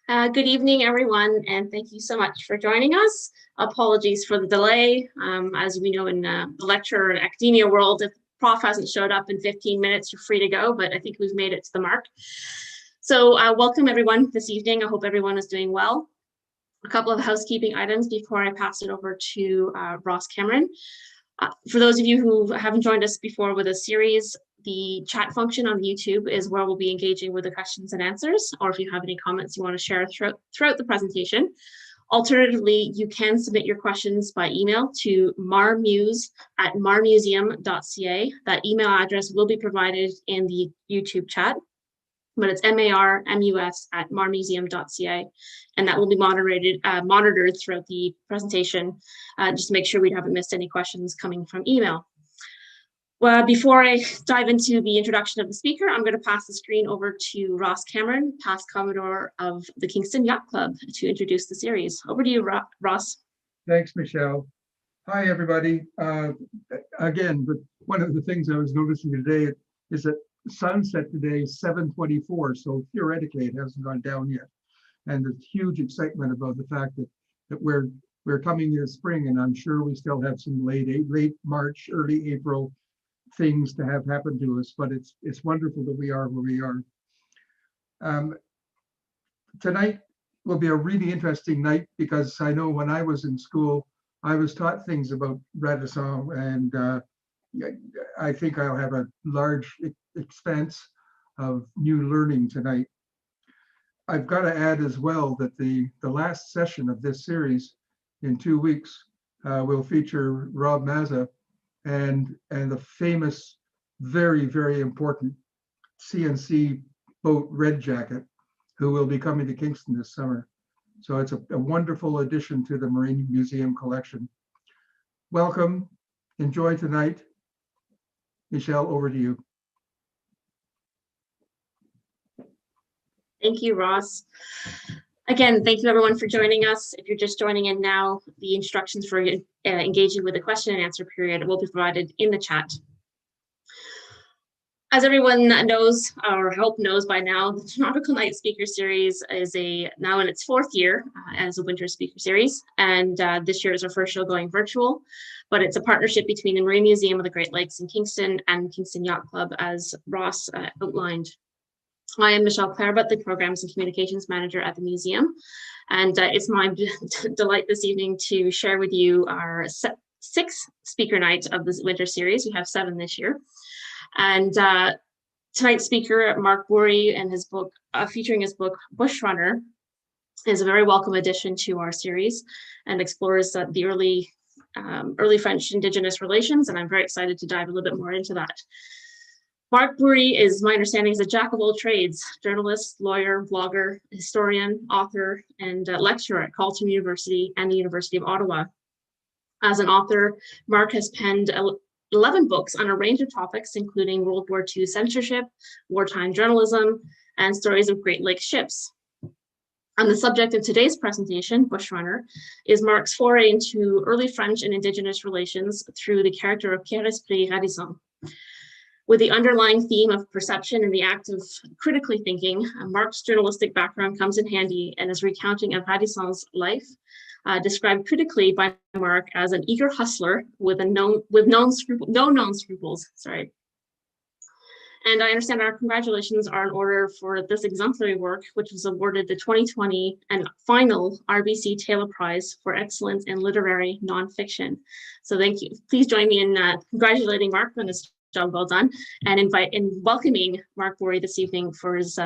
Good evening, everyone, and thank you so much for joining us. Apologies for the delay. As we know in the lecture and academia world, if the prof hasn't showed up in 15 minutes, you're free to go, but I think we've made it to the mark. So welcome everyone this evening. I hope everyone is doing well. A couple of housekeeping items before I pass it over to Ross Cameron. For those of you who haven't joined us before with a series, the chat function on YouTube is where we'll be engaging with the questions and answers, or if you have any comments you want to share throughout the presentation. Alternatively, you can submit your questions by email to marmuse@marmuseum.ca. That email address will be provided in the YouTube chat, but it's marmus@marmuseum.ca, and that will be monitored throughout the presentation, just to make sure we haven't missed any questions coming from email. Well, before I dive into the introduction of the speaker, I'm going to pass the screen over to Ross Cameron, past Commodore of the Kingston Yacht Club, to introduce the series. Over to you, Ross. Thanks, Michelle. Hi, everybody. Again, one of the things I was noticing today is that sunset today is 7:24, so theoretically it hasn't gone down yet. And there's huge excitement about the fact that we're coming into spring, and I'm sure we still have some late March, early April things to have happen to us, but it's wonderful that we are where we are. Tonight will be a really interesting night because I know when I was in school, I was taught things about Radisson, and I think I'll have a large expanse of new learning tonight. I've got to add as well that the last session of this series in 2 weeks will feature Rob Mazza and the famous, very, very important CNC boat Red Jacket, who will be coming to Kingston this summer. So it's a wonderful addition to the Marine Museum collection. Welcome, enjoy tonight. Michelle, over to you. Thank you, Ross. Again, thank you everyone for joining us. If you're just joining in now, the instructions for engaging with the question and answer period will be provided in the chat. As everyone knows, or I hope knows by now, the Nautical Night Speaker Series is now in its 4th year as a winter speaker series, and this year is our first show going virtual, but it's a partnership between the Marine Museum of the Great Lakes in Kingston and Kingston Yacht Club, as Ross outlined. I am Michelle Clarebut, the Programs and Communications Manager at the museum, and it's my delight this evening to share with you our 6th speaker night of this winter series. We have 7 this year. And tonight's speaker, Mark Bourrie, and his book, featuring his book, Bushrunner, is a very welcome addition to our series and explores the early French Indigenous relations, and I'm very excited to dive a little bit more into that. Mark Bourrie is, my understanding, is a jack of all trades: journalist, lawyer, blogger, historian, author, and lecturer at Carleton University and the University of Ottawa. As an author, Mark has penned 11 books on a range of topics, including World War II censorship, wartime journalism, and stories of Great Lakes ships. And the subject of today's presentation, Bushrunner, is Mark's foray into early French and Indigenous relations through the character of Pierre-Esprit Radisson. With the underlying theme of perception and the act of critically thinking, Mark's journalistic background comes in handy and his recounting of Radisson's life, described critically by Mark as an eager hustler with no non-scruples. Sorry. And I understand our congratulations are in order for this exemplary work, which was awarded the 2020 and final RBC Taylor Prize for Excellence in Literary Nonfiction. So thank you. Please join me in congratulating Mark on his job well done, and welcoming Mark Bourrie this evening for his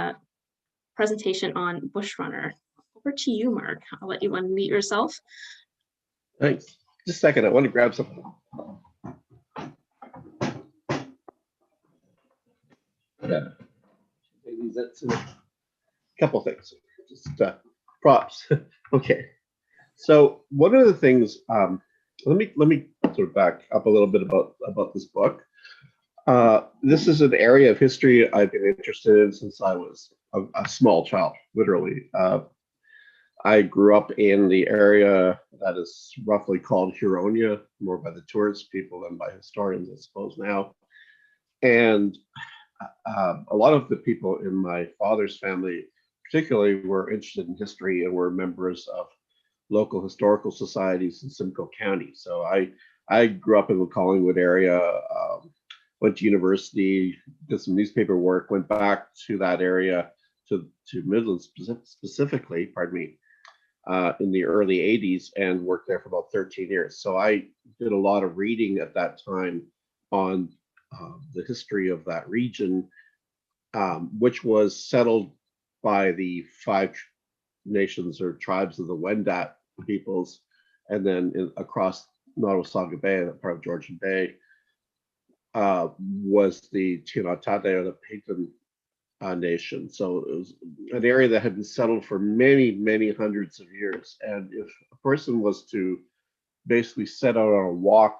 presentation on Bushrunner. Over to you, Mark. I'll let you unmute yourself. Thanks. Just a second, I want to grab something. Yeah, maybe that's a couple things. Just props. Okay. So one of the things, let me sort of back up a little bit about this book. This is an area of history I've been interested in since I was a small child, literally. I grew up in the area that is roughly called Huronia, more by the tourist people than by historians, I suppose now. And a lot of the people in my father's family particularly were interested in history and were members of local historical societies in Simcoe County. So I grew up in the Collingwood area, went to university, did some newspaper work, went back to that area, to Midland specifically, pardon me, in the early 80s, and worked there for about 13 years. So I did a lot of reading at that time on the history of that region, which was settled by the 5 nations or tribes of the Wendat peoples, and then across Nottawasaga Bay, that part of Georgian Bay, was the Tinotate, or the Peyton nation. So it was an area that had been settled for many, many hundreds of years. And if a person was to basically set out on a walk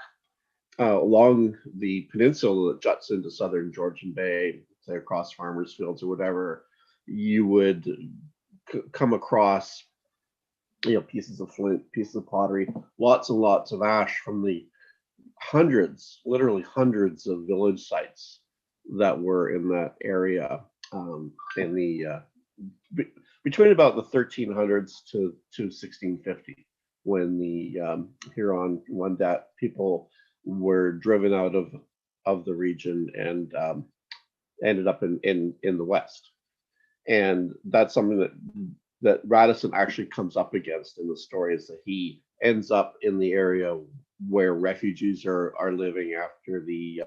along the peninsula that juts into southern Georgian Bay, say across farmers' fields or whatever, you would come across, pieces of flint, pieces of pottery, lots and lots of ash from the hundreds, literally hundreds of village sites that were in that area in the between about the 1300s to 1650, when the Huron Wendat people were driven out of the region and ended up in the West. And that's something that Radisson actually comes up against in the story, is that he ends up in the area where refugees are living after the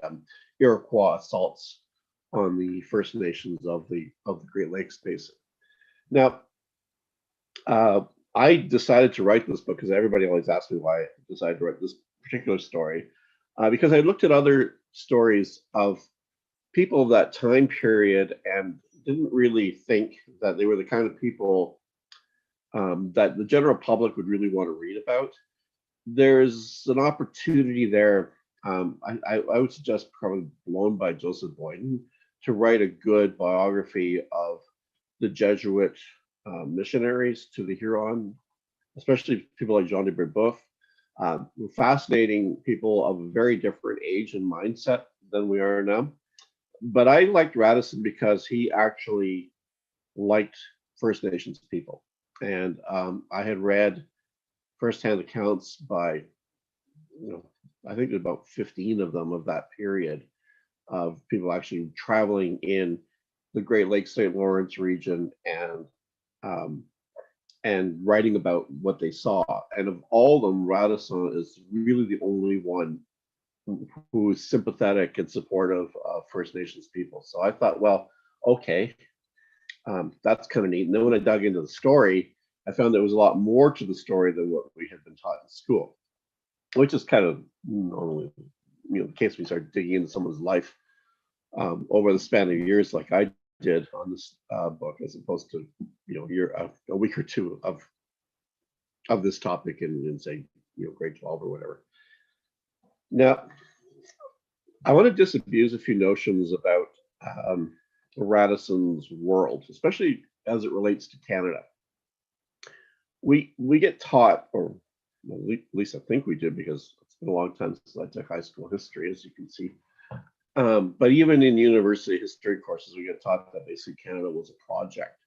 Iroquois assaults on the First Nations of the Great Lakes Basin. Now, I decided to write this book because everybody always asks me why I decided to write this particular story, because I looked at other stories of people of that time period and didn't really think that they were the kind of people that the general public would really want to read about. There's an opportunity there. I would suggest, probably blown by Joseph Boyden, to write a good biography of the Jesuit missionaries to the Huron, especially people like Jean de Brebeuf, fascinating people of a very different age and mindset than we are now. But I liked Radisson because he actually liked First Nations people. And I had read firsthand accounts by, I think there's about 15 of them of that period, of people actually traveling in the Great Lakes St. Lawrence region and writing about what they saw. And of all of them, Radisson is really the only one who is sympathetic and supportive of First Nations people. So I thought, well, okay, that's kind of neat. And then when I dug into the story, I found there was a lot more to the story than what we had been taught in school, which is kind of normally, the case when you start digging into someone's life over the span of years, like I did on this book, as opposed to a week or two of this topic in say grade 12 or whatever. Now, I want to disabuse a few notions about Radisson's world, especially as it relates to Canada. We get taught, or at least I think we did, because it's been a long time since I took high school history, as you can see. But even in university history courses, we get taught that basically Canada was a project.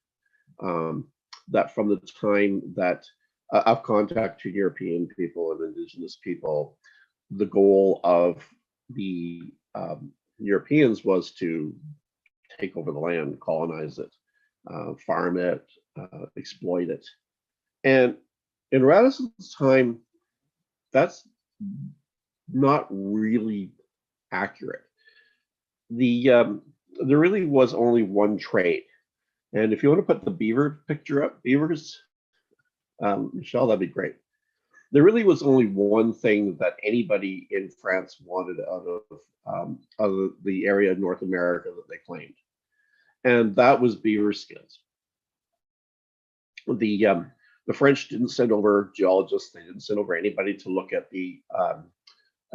That from the time that of contact to European people and Indigenous people, the goal of the Europeans was to take over the land, colonize it, farm it, exploit it. And in Radisson's time, that's not really accurate. There really was only one trade. And if you want to put the beaver picture up, beavers, Michelle, that'd be great. There really was only one thing that anybody in France wanted out of the area of North America that they claimed, and that was beaver skins. The French didn't send over geologists; they didn't send over anybody to look at the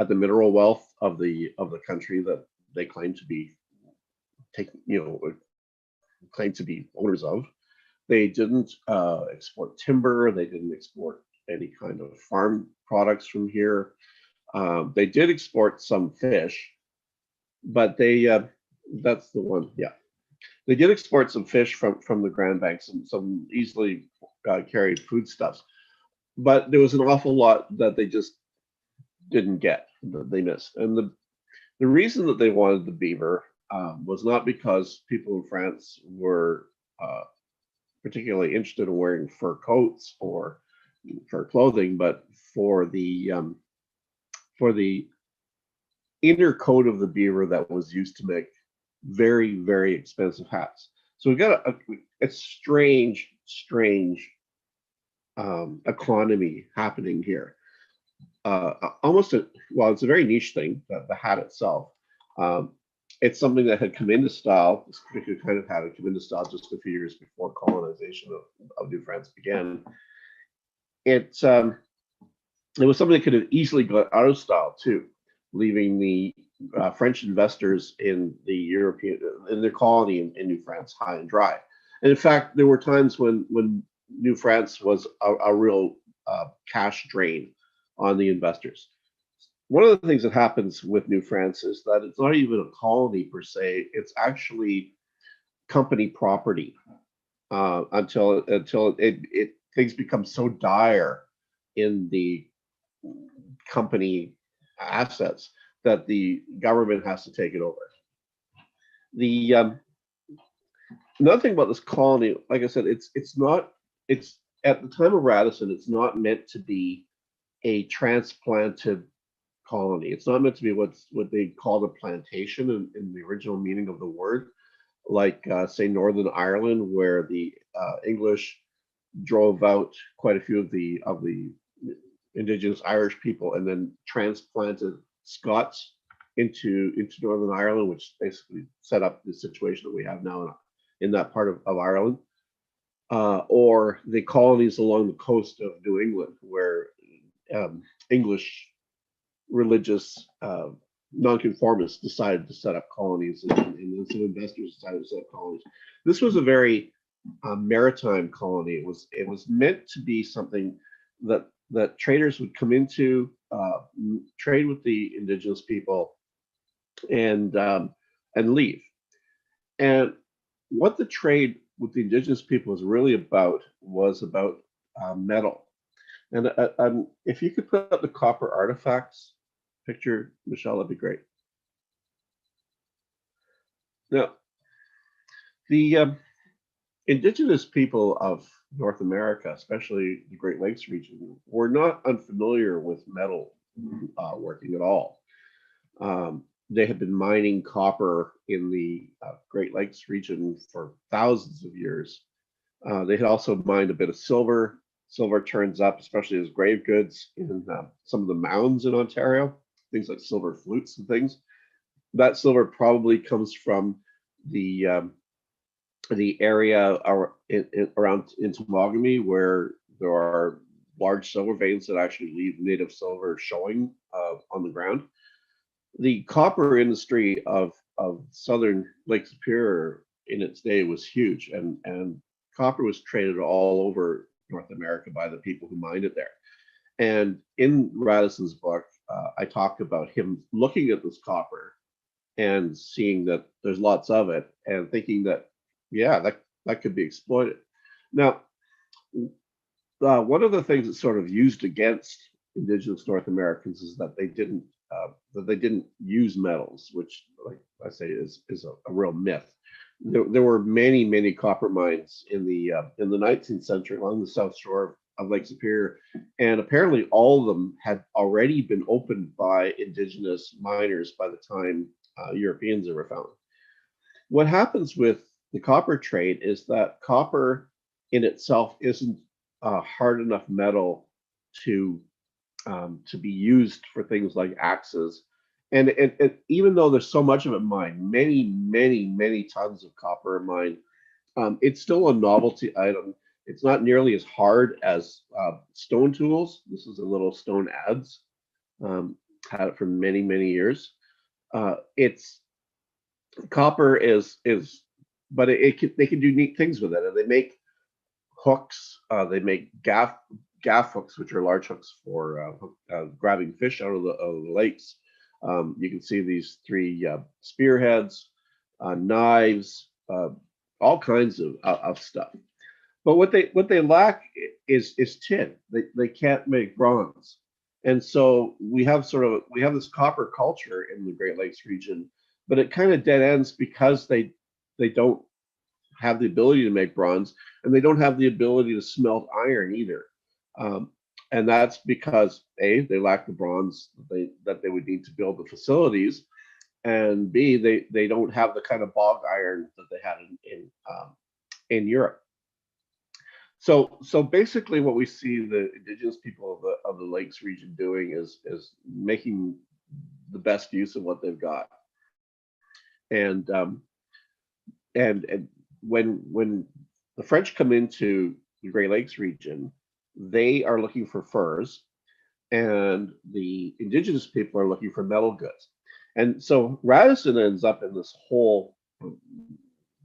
mineral wealth of the country that they claimed to be claimed to be owners of. They didn't export timber. They didn't export any kind of farm products from here. They did export some fish, but that's the one. Yeah, They did export some fish from the Grand Banks, and some easily carried foodstuffs, but there was an awful lot that they just didn't get, that they missed. And the reason that they wanted the beaver was not because people in France were particularly interested in wearing fur coats or fur clothing, but for the inner coat of the beaver that was used to make very, very expensive hats. So we got a strange economy happening here. Almost it's a very niche thing, the hat itself. It's something that had come into style. This particular kind of hat had come into style just a few years before colonization of New France began. It was something that could have easily got out of style too, leaving the French investors in their colony in New France high and dry. And in fact, there were times when New France was a real cash drain on the investors. One of the things that happens with New France is that it's not even a colony per se; it's actually company property until things become so dire in the company assets that the government has to take it over. The another thing about this colony, like I said, it's at the time of Radisson, it's not meant to be a transplanted colony. It's not meant to be what they called a plantation in the original meaning of the word, like say Northern Ireland, where the English drove out quite a few of the indigenous Irish people and then transplanted Scots into Northern Ireland, which basically set up the situation that we have now in that part of Ireland, or the colonies along the coast of New England, where English religious nonconformists decided to set up colonies, and some investors decided to set up colonies. This was a very maritime colony. It was meant to be something that traders would come into, trade with the indigenous people, and leave. And what the trade with the indigenous people was really about was about metal. And if you could put up the copper artifacts picture, Michelle, that'd be great. Now, the indigenous people of North America, especially the Great Lakes region, were not unfamiliar with metal working at all. They had been mining copper in the Great Lakes region for thousands of years. They had also mined a bit of silver. Silver turns up, especially as grave goods, in some of the mounds in Ontario, things like silver flutes and things. That silver probably comes from the area around Intimogamy, where there are large silver veins that actually leave native silver showing on the ground. The copper industry of southern Lake Superior in its day was huge, and copper was traded all over North America by the people who mined it there. And in Radisson's book, I talked about him looking at this copper and seeing that there's lots of it and thinking that, yeah, that could be exploited. Now, one of the things that's sort of used against indigenous North Americans is that they didn't use metals, which, like I say, is a real myth. There were many copper mines in the 19th century along the south shore of Lake Superior, and apparently all of them had already been opened by indigenous miners by the time Europeans were found. What happens with the copper trade is that copper in itself isn't a hard enough metal to be used for things like axes. And even though there's so much of it mined, many tons of copper mined, it's still a novelty item. It's not nearly as hard as stone tools. This is a little stone adze. Had it for many years. It's copper is, but they can do neat things with it, and they make hooks. They make gaff hooks, which are large hooks for grabbing fish out of the lakes. You can see these three spearheads, knives, all kinds of stuff. But what they lack is tin. They can't make bronze, and so we have this copper culture in the Great Lakes region, but it kind of dead ends because they don't have the ability to make bronze, and they don't have the ability to smelt iron either. And that's because A, they lack the bronze that they would need to build the facilities, and B, they don't have the kind of bog iron that they had in Europe. So basically, what we see the indigenous people of the Lakes region doing is making the best use of what they've got, and when the French come into the Great Lakes region, they are looking for furs, and the indigenous people are looking for metal goods. And so Radisson ends up in this whole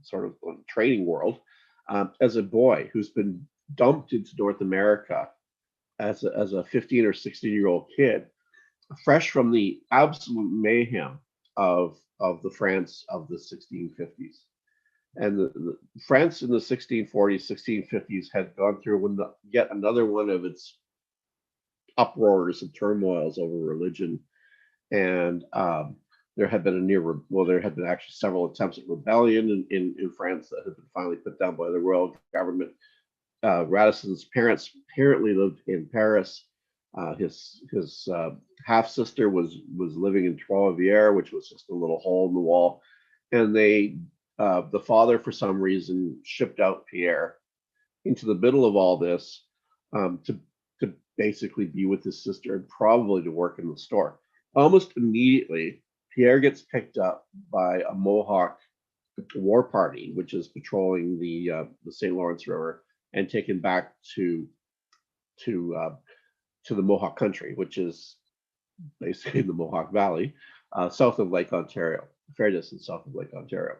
sort of trading world as a boy who's been dumped into North America as a 15 or 16-year-old kid, fresh from the absolute mayhem of the France of the 1650s. And the France in the 1640s, 1650s had gone through yet another one of its uproars and turmoils over religion. And there had been actually several attempts at rebellion in France that had been finally put down by the royal government. Radisson's parents apparently lived in Paris. His half sister was living in Trois-Rivières, which was just a little hole in the wall, and the father, for some reason, shipped out Pierre into the middle of all this to basically be with his sister and probably to work in the store. Almost immediately, Pierre gets picked up by a Mohawk war party, which is patrolling the St. Lawrence River, and taken back to the Mohawk country, which is basically the Mohawk Valley, south of Lake Ontario, fair distance south of Lake Ontario.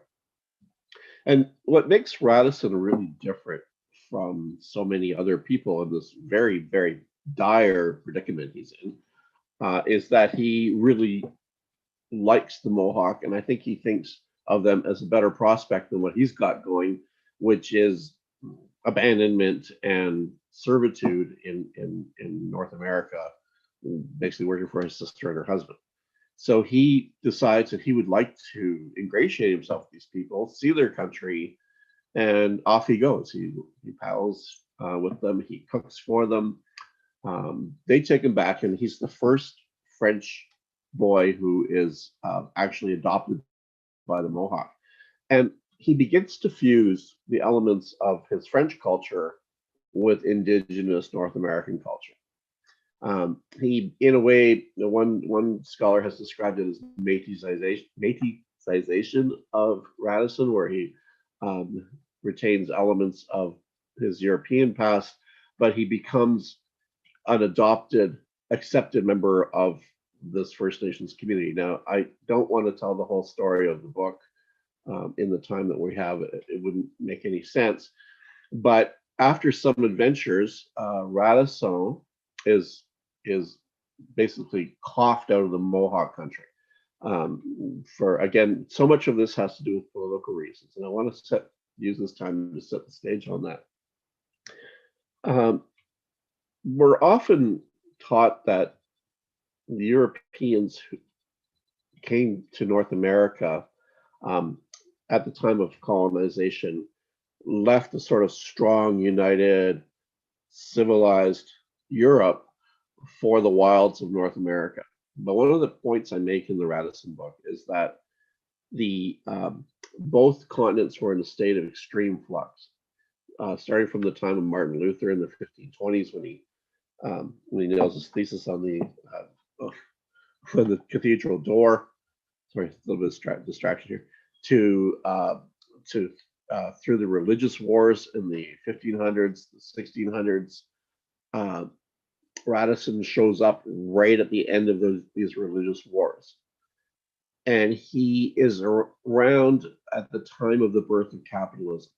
And what makes Radisson really different from so many other people in this very, very dire predicament he's in is that he really likes the Mohawk, and I think he thinks of them as a better prospect than what he's got going, which is abandonment and servitude in North America, basically working for his sister and her husband. So he decides that he would like to ingratiate himself with these people, see their country, and off he goes. He paddles with them, he cooks for them. They take him back, and he's the first French boy who is actually adopted by the Mohawk. And he begins to fuse the elements of his French culture with indigenous North American culture. He, in a way, one scholar has described it as Métisization of Radisson, where he retains elements of his European past, but he becomes an adopted, accepted member of this First Nations community. Now, I don't want to tell the whole story of the book in the time that we have. It wouldn't make any sense. But after some adventures, Radisson is basically coughed out of the Mohawk country. For again, so much of this has to do with political reasons, and I want to use this time to set the stage on that. We're often taught that the Europeans who came to North America at the time of colonization left a sort of strong, united, civilized Europe for the wilds of North America. But one of the points I make in the Radisson book is that both continents were in a state of extreme flux, starting from the time of Martin Luther in the 1520s when he nails his thesis on the cathedral door. Sorry, a little bit of distraction here. To through the religious wars in the 1500s, the 1600s. Radisson shows up right at the end of these religious wars. And he is around at the time of the birth of capitalism.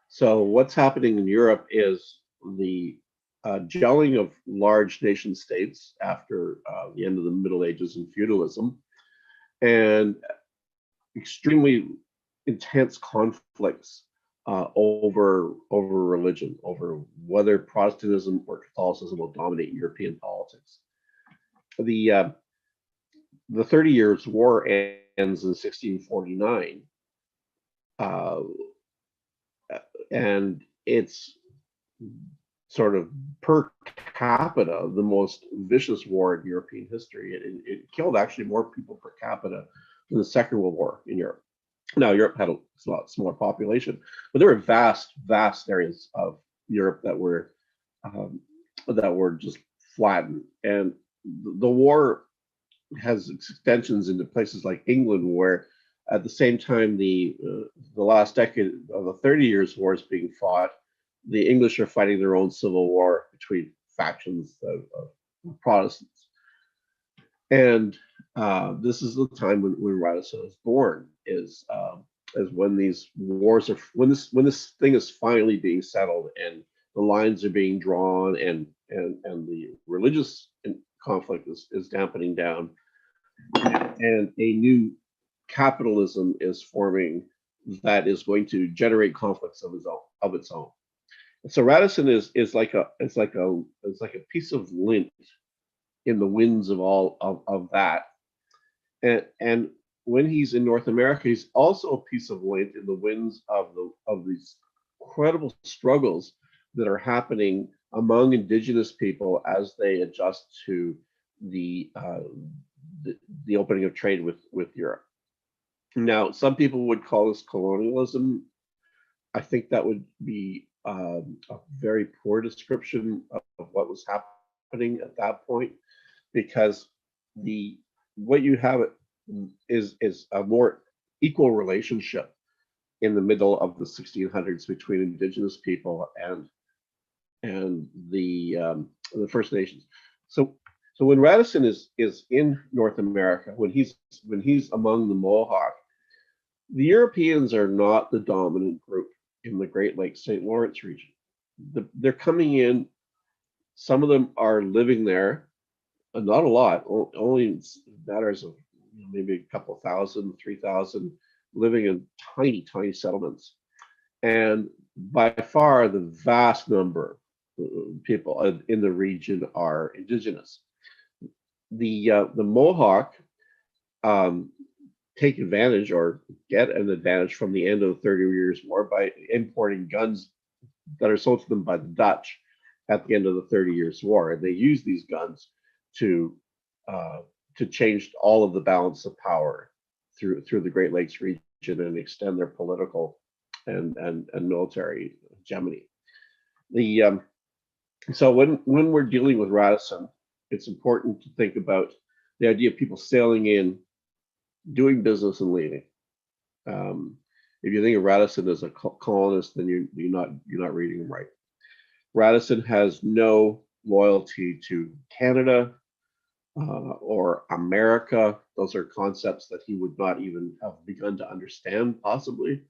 So what's happening in Europe is the gelling of large nation states after the end of the Middle Ages and feudalism, and extremely intense conflicts over religion, over whether Protestantism or Catholicism will dominate European politics. The 30 Years' War ends in 1649, and it's sort of per capita the most vicious war in European history. It killed actually more people per capita than the Second World War in Europe. Now, Europe had a lot smaller population, but there were vast areas of Europe that were just flattened, and the war has extensions into places like England, where at the same time the last decade of the 30 Years' War is being fought, the English are fighting their own civil war between factions of Protestants. And this is the time when Radisson is born, is when these wars are, when this thing is finally being settled and the lines are being drawn, and the religious conflict is dampening down, and a new capitalism is forming that is going to generate conflicts of its own. So Radisson is like a piece of lint in the winds of all of that, and when he's in North America, he's also a piece of lint in the winds of these incredible struggles that are happening among Indigenous people as they adjust to the opening of trade with Europe. Now, some people would call this colonialism. I think that would be a very poor description of what was happening at that point, because what you have is a more equal relationship in the middle of the 1600s between Indigenous people and the First Nations. So when Radisson is in North America, when he's among the Mohawk, the Europeans are not the dominant group in the Great Lakes St. Lawrence region. They're coming in. Some of them are living there, not a lot, only matters of maybe a couple thousand, 3,000, living in tiny settlements. And by far the vast number of people in the region are Indigenous. The Mohawk take advantage or get an advantage from the end of the 30 Years' War by importing guns that are sold to them by the Dutch at the end of the 30 Years' War. And they use these guns to change all of the balance of power through the Great Lakes region and extend their political and military hegemony. So when we're dealing with Radisson, it's important to think about the idea of people sailing in, doing business, and leaving. If you think of Radisson as a colonist, then you're not reading him right. Radisson has no loyalty to Canada or America. Those are concepts that he would not even have begun to understand, possibly.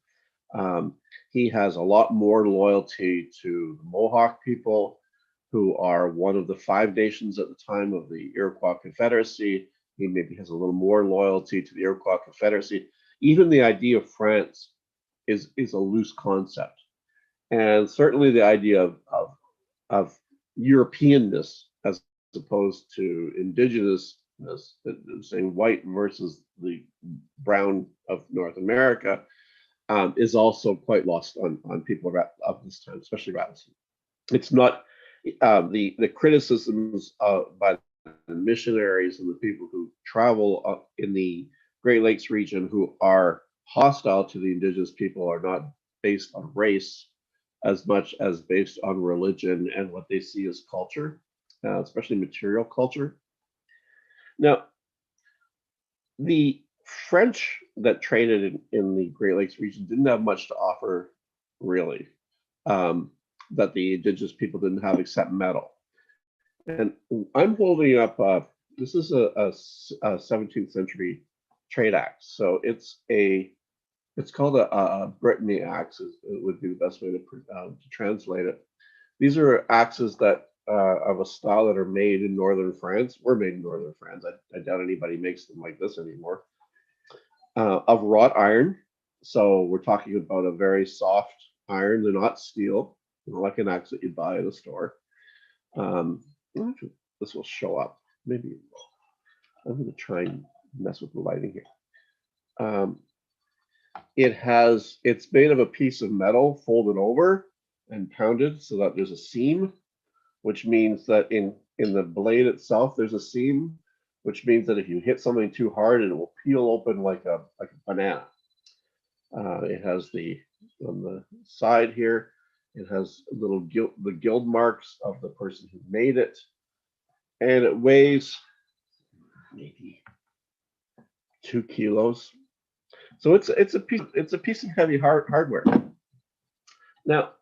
He has a lot more loyalty to the Mohawk people, who are one of the 5 nations at the time of the Iroquois Confederacy. He maybe has a little more loyalty to the Iroquois Confederacy. Even the idea of France is a loose concept. And certainly the idea of Europeanness as opposed to Indigenousness, saying white versus the brown of North America, is also quite lost on people of this time, especially Radisson. It's not the criticisms by the missionaries and the people who travel in the Great Lakes region who are hostile to the Indigenous people are not based on race as much as based on religion and what they see as culture, especially material culture. Now, the French that traded in the Great Lakes region didn't have much to offer, really, that the Indigenous people didn't have except metal. And I'm holding up, this is a 17th century trade axe. So it's called a Brittany Axe, would be the best way to translate it. These are axes that of a style that are made in northern France. Were made in northern France. I doubt anybody makes them like this anymore. Of wrought iron. So we're talking about a very soft iron. They're not steel, like an axe that you buy at a store. This will show up. Maybe I'm going to try and mess with the lighting here. It's made of a piece of metal folded over and pounded so that there's a seam, which means that in the blade itself, there's a seam, which means that if you hit something too hard, it will peel open like a banana. It has on the side here, it has the gild marks of the person who made it, and it weighs maybe 2 kilos. So it's a piece of heavy hardware. Now,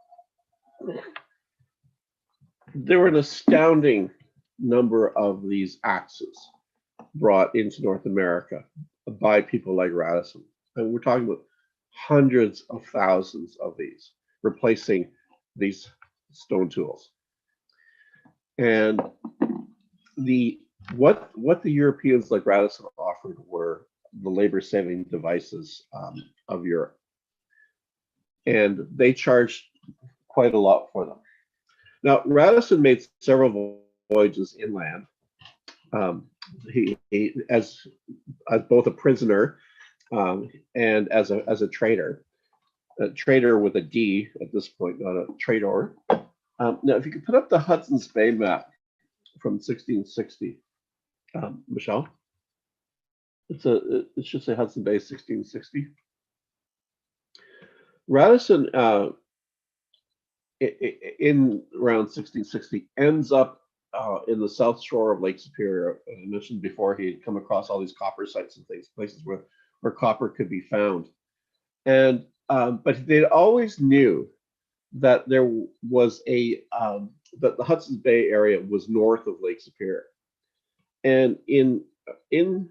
there were an astounding number of these axes brought into North America by people like Radisson. And we're talking about hundreds of thousands of these, replacing these stone tools. And what the Europeans like Radisson offered were the labor-saving devices of Europe. And they charged quite a lot for them. Now, Radisson made several voyages inland. He as both a prisoner and as a trader with a D at this point, not a trader. Now, if you could put up the Hudson Spade Map from 1660, Michelle. It should say Hudson Bay 1660. Radisson in around 1660 ends up in the south shore of Lake Superior. I mentioned before he had come across all these copper sites and things, places where copper could be found. And but they always knew that there was that the Hudson's Bay area was north of Lake Superior. And in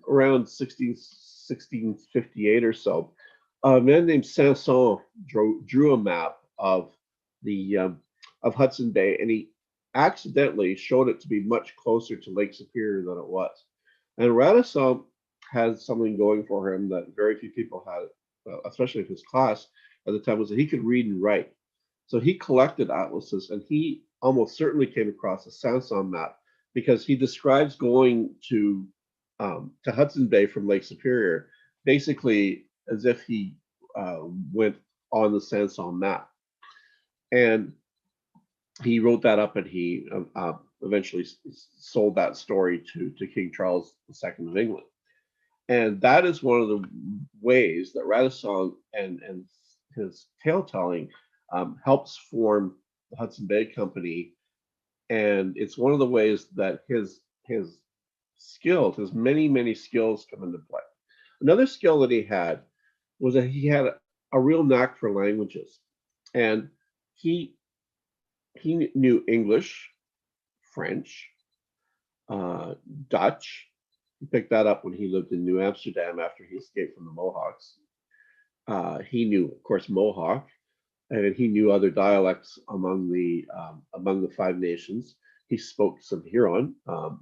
around 1658 or so, a man named Sanson drew a map of Hudson Bay, and he accidentally showed it to be much closer to Lake Superior than it was. And Radisson had something going for him that very few people had, especially in his class at the time, was that he could read and write. So he collected atlases, and he almost certainly came across a Sanson map, because he describes going to Hudson Bay from Lake Superior basically as if he went on the Sanson map. And he wrote that up, and he eventually sold that story to King Charles II of England. And that is one of the ways that Radisson and his tale telling helps form the Hudson Bay Company. And it's one of the ways that his skills, his many skills, come into play. Another skill that he had was that he had a real knack for languages, and he knew English, French, Dutch. He picked that up when he lived in New Amsterdam after he escaped from the Mohawks. He knew, of course, Mohawk, and he knew other dialects among the Five Nations. He spoke some Huron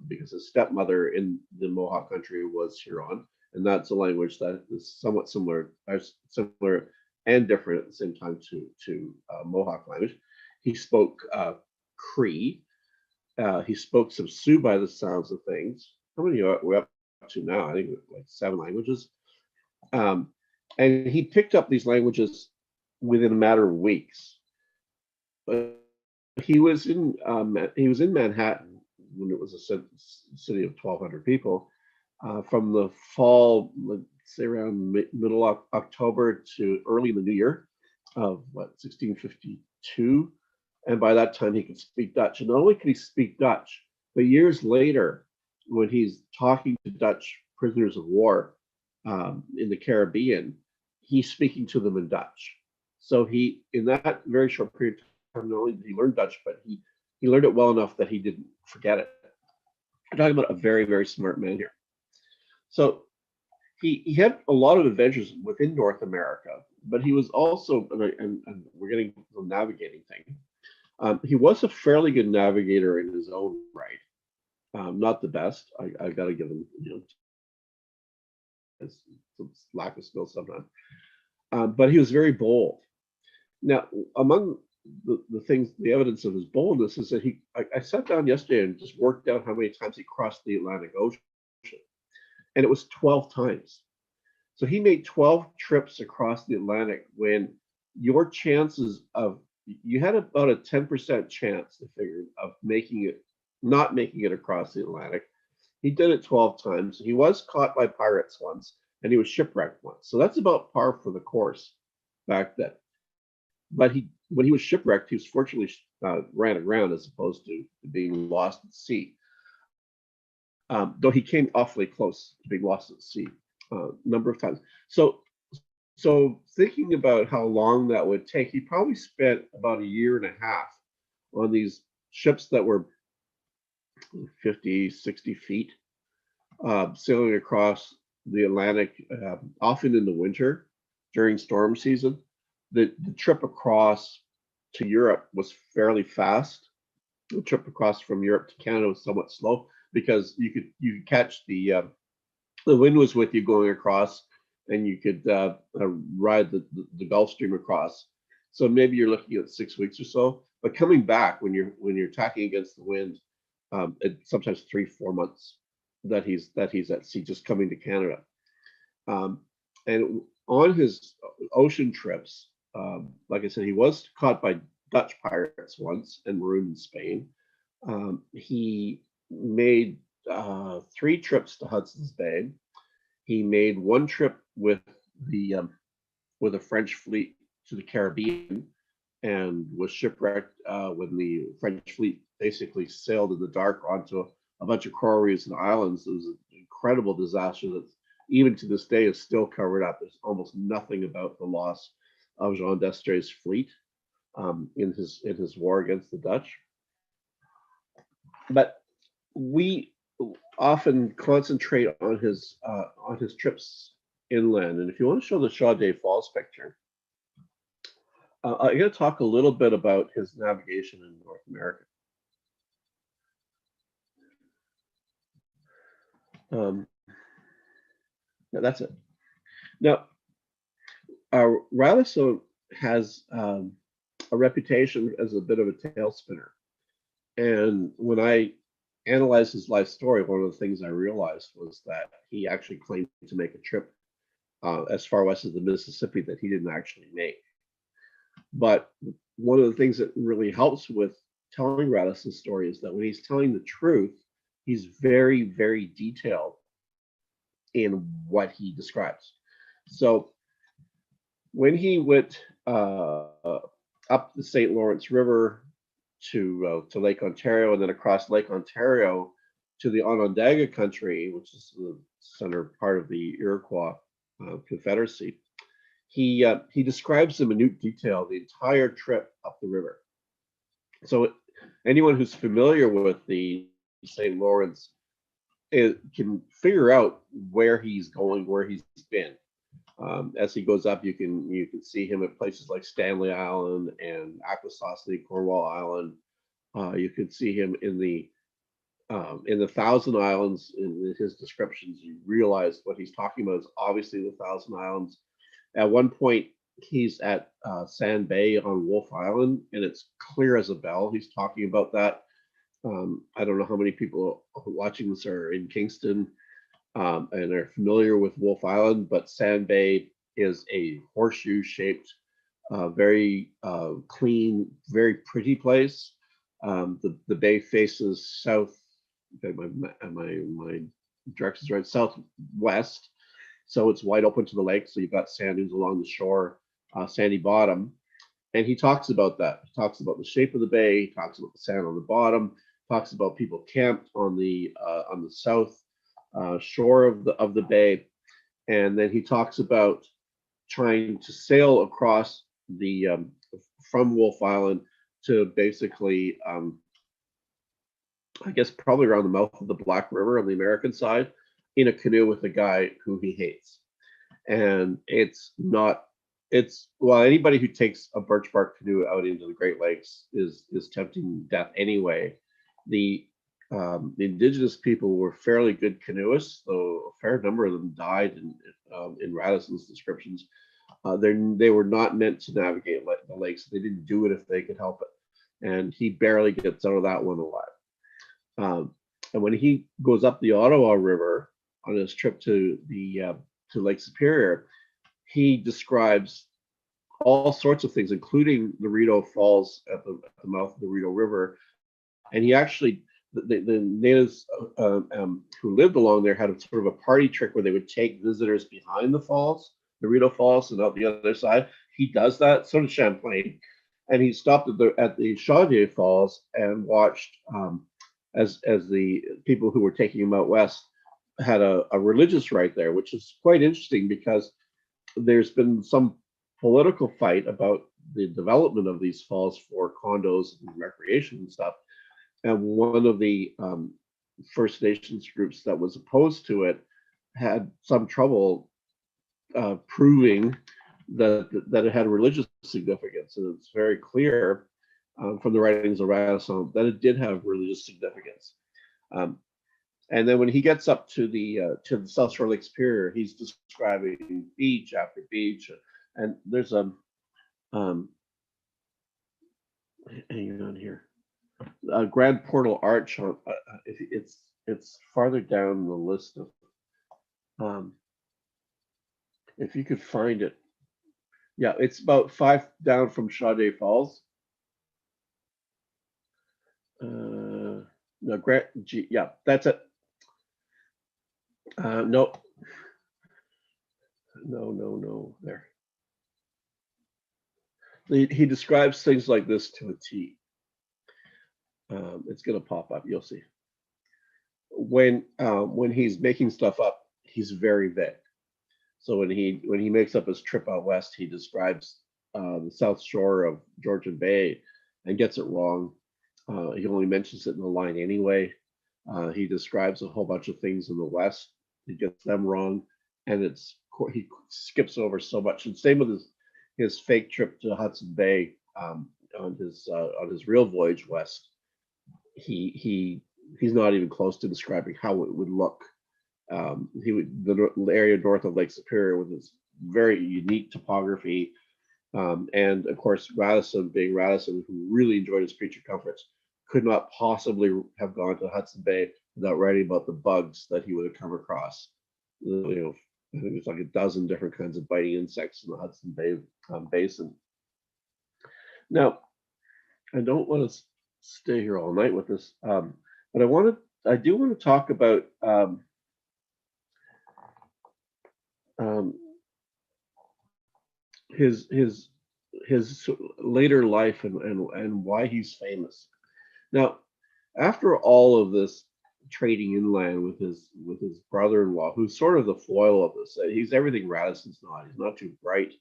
because his stepmother in the Mohawk country was Huron, and that's a language that is somewhat similar and different at the same time to Mohawk language. He spoke Cree. He spoke some Sioux by the sounds of things. How many are we up to now? I think like 7 languages. And he picked up these languages within a matter of weeks. But he was in Manhattan when it was a city of 1,200 people from the fall, let's say around middle October to early in the new year of 1652. And by that time, he could speak Dutch. And not only could he speak Dutch, but years later, when he's talking to Dutch prisoners of war in the Caribbean, he's speaking to them in Dutch. So he, in that very short period of time, not only did he learn Dutch, but he learned it well enough that he didn't forget it. We're talking about a very smart man here. So he had a lot of adventures within North America, but he was also, and we're getting the navigating thing. He was a fairly good navigator in his own right. Not the best. I got to give him, some lack of skill sometimes. But he was very bold. Now, among the things, the evidence of his boldness is that I sat down yesterday and just worked out how many times he crossed the Atlantic Ocean, and it was 12 times. So he made 12 trips across the Atlantic when your chances of, you had about a 10% chance, they figured, of not making it across the Atlantic. He did it 12 times. He was caught by pirates once, and he was shipwrecked once. So that's about par for the course back then. But when he was shipwrecked, he was fortunately ran aground as opposed to being lost at sea. Though he came awfully close to being lost at sea a number of times. So thinking about how long that would take, he probably spent about a year and a half on these ships that were 50, 60 feet, sailing across the Atlantic, often in the winter during storm season. The trip across to Europe was fairly fast. The trip across from Europe to Canada was somewhat slow because you could catch the wind was with you going across, and you could ride the Gulf Stream across. So maybe you're looking at 6 weeks or so. But coming back when you're tacking against the wind, it's sometimes 3-4 months that he's at sea, just coming to Canada. And on his ocean trips, like I said, he was caught by Dutch pirates once and marooned in Spain. He made 3 trips to Hudson's Bay. He made 1 trip with a French fleet to the Caribbean and was shipwrecked when the French fleet basically sailed in the dark onto a bunch of coral reefs and islands. It was an incredible disaster that even to this day is still covered up. There's almost nothing about the loss of Jean d'Estre's fleet in his war against the Dutch. But we often concentrate on his trips inland. And if you want to show the Chaudet Falls picture, I'm going to talk a little bit about his navigation in North America. Yeah, that's it. Now, Radisson has a reputation as a bit of a tail spinner. And when I analyzed his life story, one of the things I realized was that he actually claimed to make a trip as far west as the Mississippi that he didn't actually make. But one of the things that really helps with telling Radisson's story is that when he's telling the truth, he's very, very detailed in what he describes. So when he went up the St. Lawrence River to Lake Ontario, and then across Lake Ontario to the Onondaga country, which is the center part of the Iroquois Confederacy, he describes in minute detail the entire trip up the river. So anyone who's familiar with the St. Lawrence can figure out where he's going, where he's been. As he goes up, you can see him at places like Stanley Island and Akwesasne, Cornwall Island. You could see him in the Thousand Islands. In his descriptions, you realize what he's talking about is obviously the Thousand Islands. At one point, he's at Sand Bay on Wolfe Island, and it's clear as a bell. He's talking about that. I don't know how many people watching this are in Kingston and are familiar with Wolfe Island, but Sand Bay is a horseshoe-shaped, very clean, very pretty place. The bay faces south. Okay, my directions right, southwest. So it's wide open to the lake. So you've got sand dunes along the shore, sandy bottom. And he talks about that. He talks about the shape of the bay. He talks about the sand on the bottom. Talks about people camped on the south shore of the bay. And then he talks about trying to sail across the from Wolfe Island to basically, I guess probably around the mouth of the Black River on the American side, in a canoe with a guy who he hates. And well, anybody who takes a birch bark canoe out into the Great Lakes is tempting death anyway. The indigenous people were fairly good canoeists, though a fair number of them died in Radisson's descriptions They were not meant to navigate the lakes. They didn't do it if they could help it. And he barely gets out of that one alive. And when he goes up the Ottawa River on his trip to Lake Superior, he describes all sorts of things, including the Rideau Falls at the mouth of the Rideau River. And he actually, the natives who lived along there had a sort of a party trick where they would take visitors behind the falls, the Rideau Falls, and out the other side. He does that, so does Champlain. And he stopped at the Chaudière Falls and watched as the people who were taking him out west had a religious rite there, which is quite interesting because there's been some political fight about the development of these falls for condos and recreation and stuff. And one of the First Nations groups that was opposed to it had some trouble proving that it had religious significance. And it's very clear from the writings of Radisson that it did have religious significance. And then when he gets up to the South Shore Lake Superior, he's describing beach after beach, and there's hang on here, Grand Portal Arch. On it's farther down the list of. If you could find it, yeah, it's about 5 down from Chaudière Falls. No, yeah, that's it. No, there. He describes things like this to a T. It's going to pop up. You'll see. When he's making stuff up, he's very vague. So when he makes up his trip out west, he describes the south shore of Georgian Bay and gets it wrong. He only mentions it in the line anyway. He describes a whole bunch of things in the west. He gets them wrong, and he skips over so much. And same with his fake trip to Hudson Bay on his real voyage west. He's not even close to describing how it would look. The area north of Lake Superior with its very unique topography, and of course Radisson, being Radisson, who really enjoyed his creature comforts, could not possibly have gone to Hudson Bay without writing about the bugs that he would have come across. I think there's like a dozen different kinds of biting insects in the Hudson Bay basin. Now, I don't want to stay here all night with this, but I do want to talk about his later life and why he's famous. Now, after all of this trading inland with his brother-in-law, who's sort of the foil of this, he's everything Radisson's not. He's not too bright.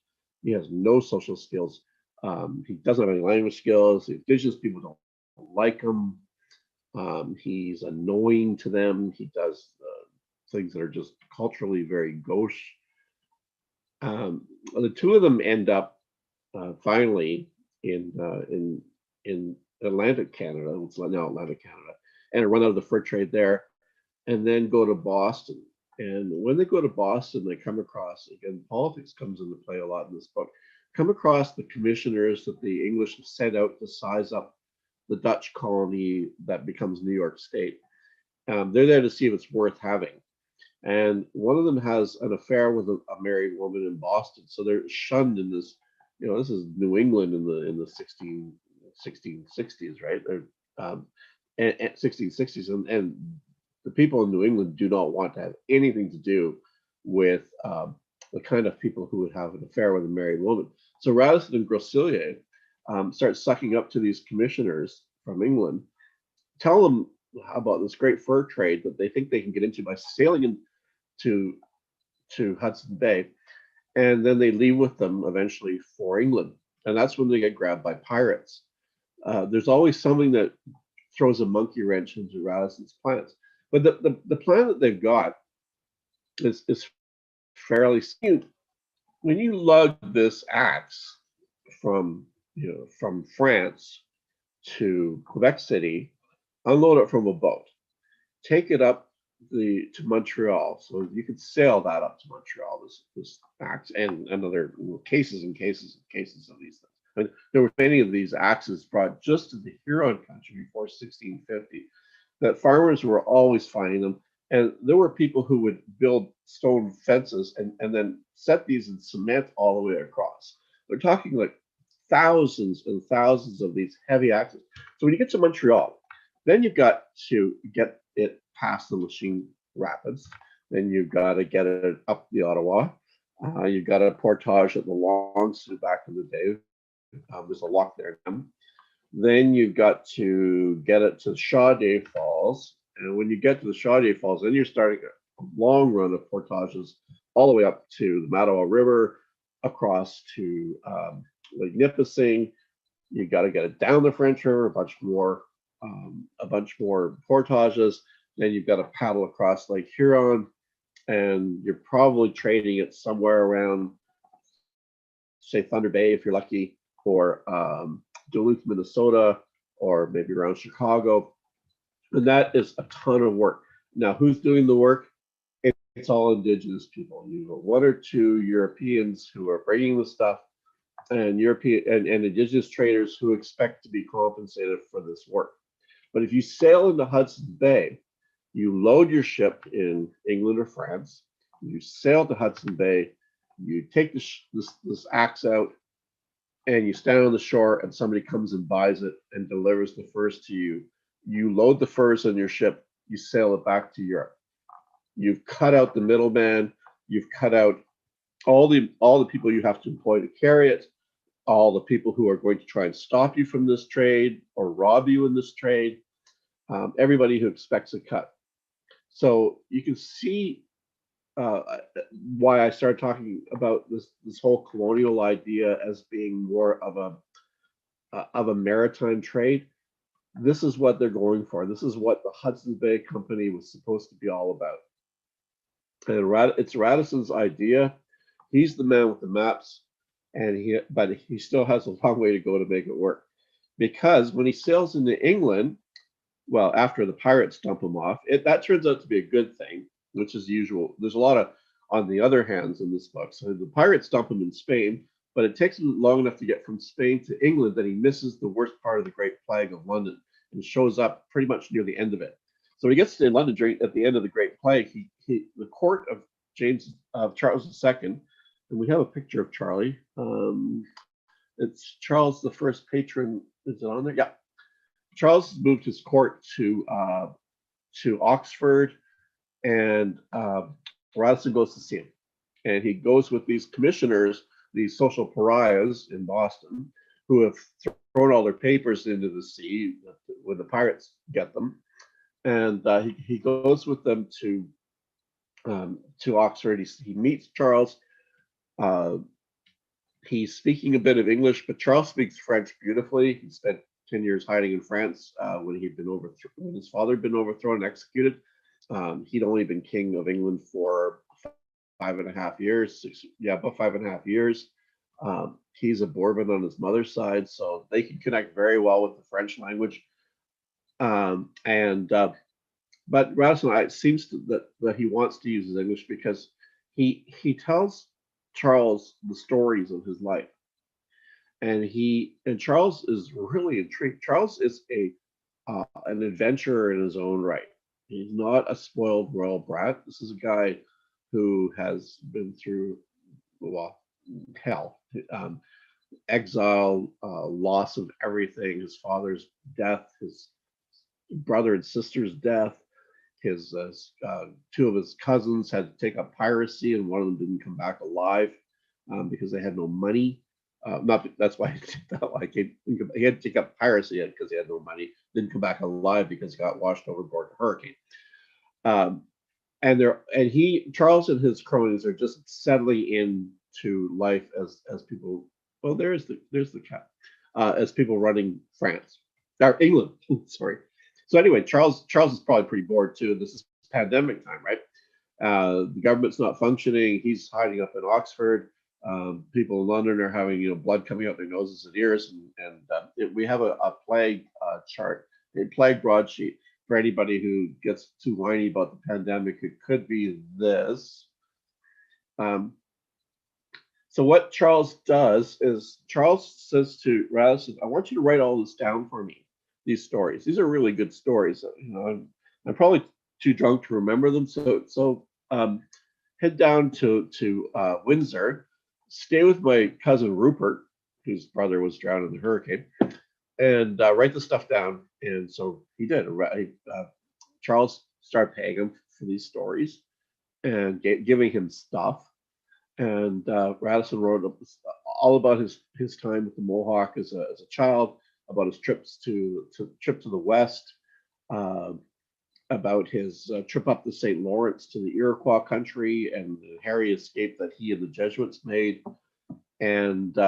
He has no social skills. He doesn't have any language skills. The indigenous people don't like him. He's annoying to them. He does things that are just culturally very gauche. The two of them end up finally in Atlantic Canada. It's now Atlantic Canada, and run out of the fur trade there, and then go to Boston. And when they go to Boston, they come across, again, politics comes into play a lot in this book, come across the commissioners that the English have sent out to size up the Dutch colony that becomes New York State. They're there to see if it's worth having. And one of them has an affair with a married woman in Boston. So they're shunned in this, this is New England in the 1660s, right? And 1660s. And the people in New England do not want to have anything to do with the kind of people who would have an affair with a married woman. So Radisson and Groseilliers start sucking up to these commissioners from England, tell them about this great fur trade that they think they can get into by sailing into Hudson Bay, and then they leave with them eventually for England, and that's when they get grabbed by pirates. There's always something that throws a monkey wrench into Radisson's plans, but the plan that they've got is fairly skewed. When you lug this axe from France to Quebec City, unload it from a boat, take it up to Montreal. So you could sail that up to Montreal, this axe, and other cases and cases and cases of these things. And there were many of these axes brought just to the Huron country before 1650 that farmers were always finding them. And there were people who would build stone fences and then set these in cement all the way across. They're talking like thousands and thousands of these heavy axes. So when you get to Montreal, then you've got to get it past the Lachine Rapids. Then you've got to get it up the Ottawa. You've got a portage at the Long Sault back in the day. There's a lock there now. Then you've got to get it to Chaudière Falls. And when you get to the Chaudière Falls, then you're starting a long run of portages all the way up to the Mattawa River, across to Lake Nipissing. You got to get it down the French River, a bunch more portages. Then you've got to paddle across Lake Huron, and you're probably trading it somewhere around, say, Thunder Bay if you're lucky, or Duluth, Minnesota, or maybe around Chicago. And that is a ton of work. Now, who's doing the work? It's all Indigenous people. You know, one or two Europeans who are bringing the stuff, and European and Indigenous traders who expect to be compensated for this work. But if you sail into Hudson Bay, you load your ship in England or France, you sail to Hudson Bay, you take this axe out, and you stand on the shore, and somebody comes and buys it and delivers the furs to you. You load the furs on your ship, you sail it back to Europe. You've cut out the middleman, you've cut out all the people you have to employ to carry it, all the people who are going to try and stop you from this trade or rob you in this trade, everybody who expects a cut. So you can see why I started talking about this whole colonial idea as being more of a maritime trade. This is what they're going for. This is what the Hudson Bay Company was supposed to be all about. And it's Radisson's idea. He's the man with the maps, but he still has a long way to go to make it work. Because when he sails into England, well, after the pirates dump him off, that turns out to be a good thing, which is usual. There's a lot of on the other hands in this book. So the pirates dump him in Spain, but it takes him long enough to get from Spain to England that he misses the worst part of the Great Plague of London and shows up pretty much near the end of it. So he gets to London at the end of the Great Plague. The court of Charles II, and we have a picture of Charlie. It's Charles the first patron. Is it on there? Yeah. Charles moved his court to Oxford, and Radisson goes to see him. And he goes with these commissioners, these social pariahs in Boston, who have thrown all their papers into the sea when the pirates get them. And he goes with them to Oxford. He meets Charles. He's speaking a bit of English, but Charles speaks French beautifully. He spent 10 years hiding in France when his father had been overthrown and executed. He'd only been king of England for 5.5 years. About 5.5 years. He's a Bourbon on his mother's side, so they can connect very well with the French language. But Radisson, it seems that he wants to use his English because he tells Charles the stories of his life, and Charles is really intrigued. Charles is an adventurer in his own right. He's not a spoiled royal brat. This is a guy who has been through, well, hell, exile, loss of everything, his father's death, his brother and sister's death, his two of his cousins had to take up piracy, and one of them didn't come back alive because they had no money. That's why he had to take up piracy because he had no money. Didn't come back alive because he got washed overboard in a hurricane. Charles and his cronies are just settling into life as people. Well, there's the cat. As people running France or England. Sorry. So anyway, Charles is probably pretty bored too. This is pandemic time, right? The government's not functioning. He's hiding up in Oxford. People in London are having blood coming out their noses and ears, and we have a plague chart, a plague broadsheet for anybody who gets too whiny about the pandemic, it could be this. So what Charles does is Charles says to Radisson, I want you to write all this down for me, these stories. These are really good stories. I'm probably too drunk to remember them. So head down to Windsor, stay with my cousin Rupert, whose brother was drowned in the hurricane, and write the stuff down. And so he did. Charles started paying him for these stories and giving him stuff. And Radisson wrote all about his time with the Mohawk as a child, about his trips to the west, about his trip up the St. Lawrence to the Iroquois country and the hairy escape that he and the Jesuits made. And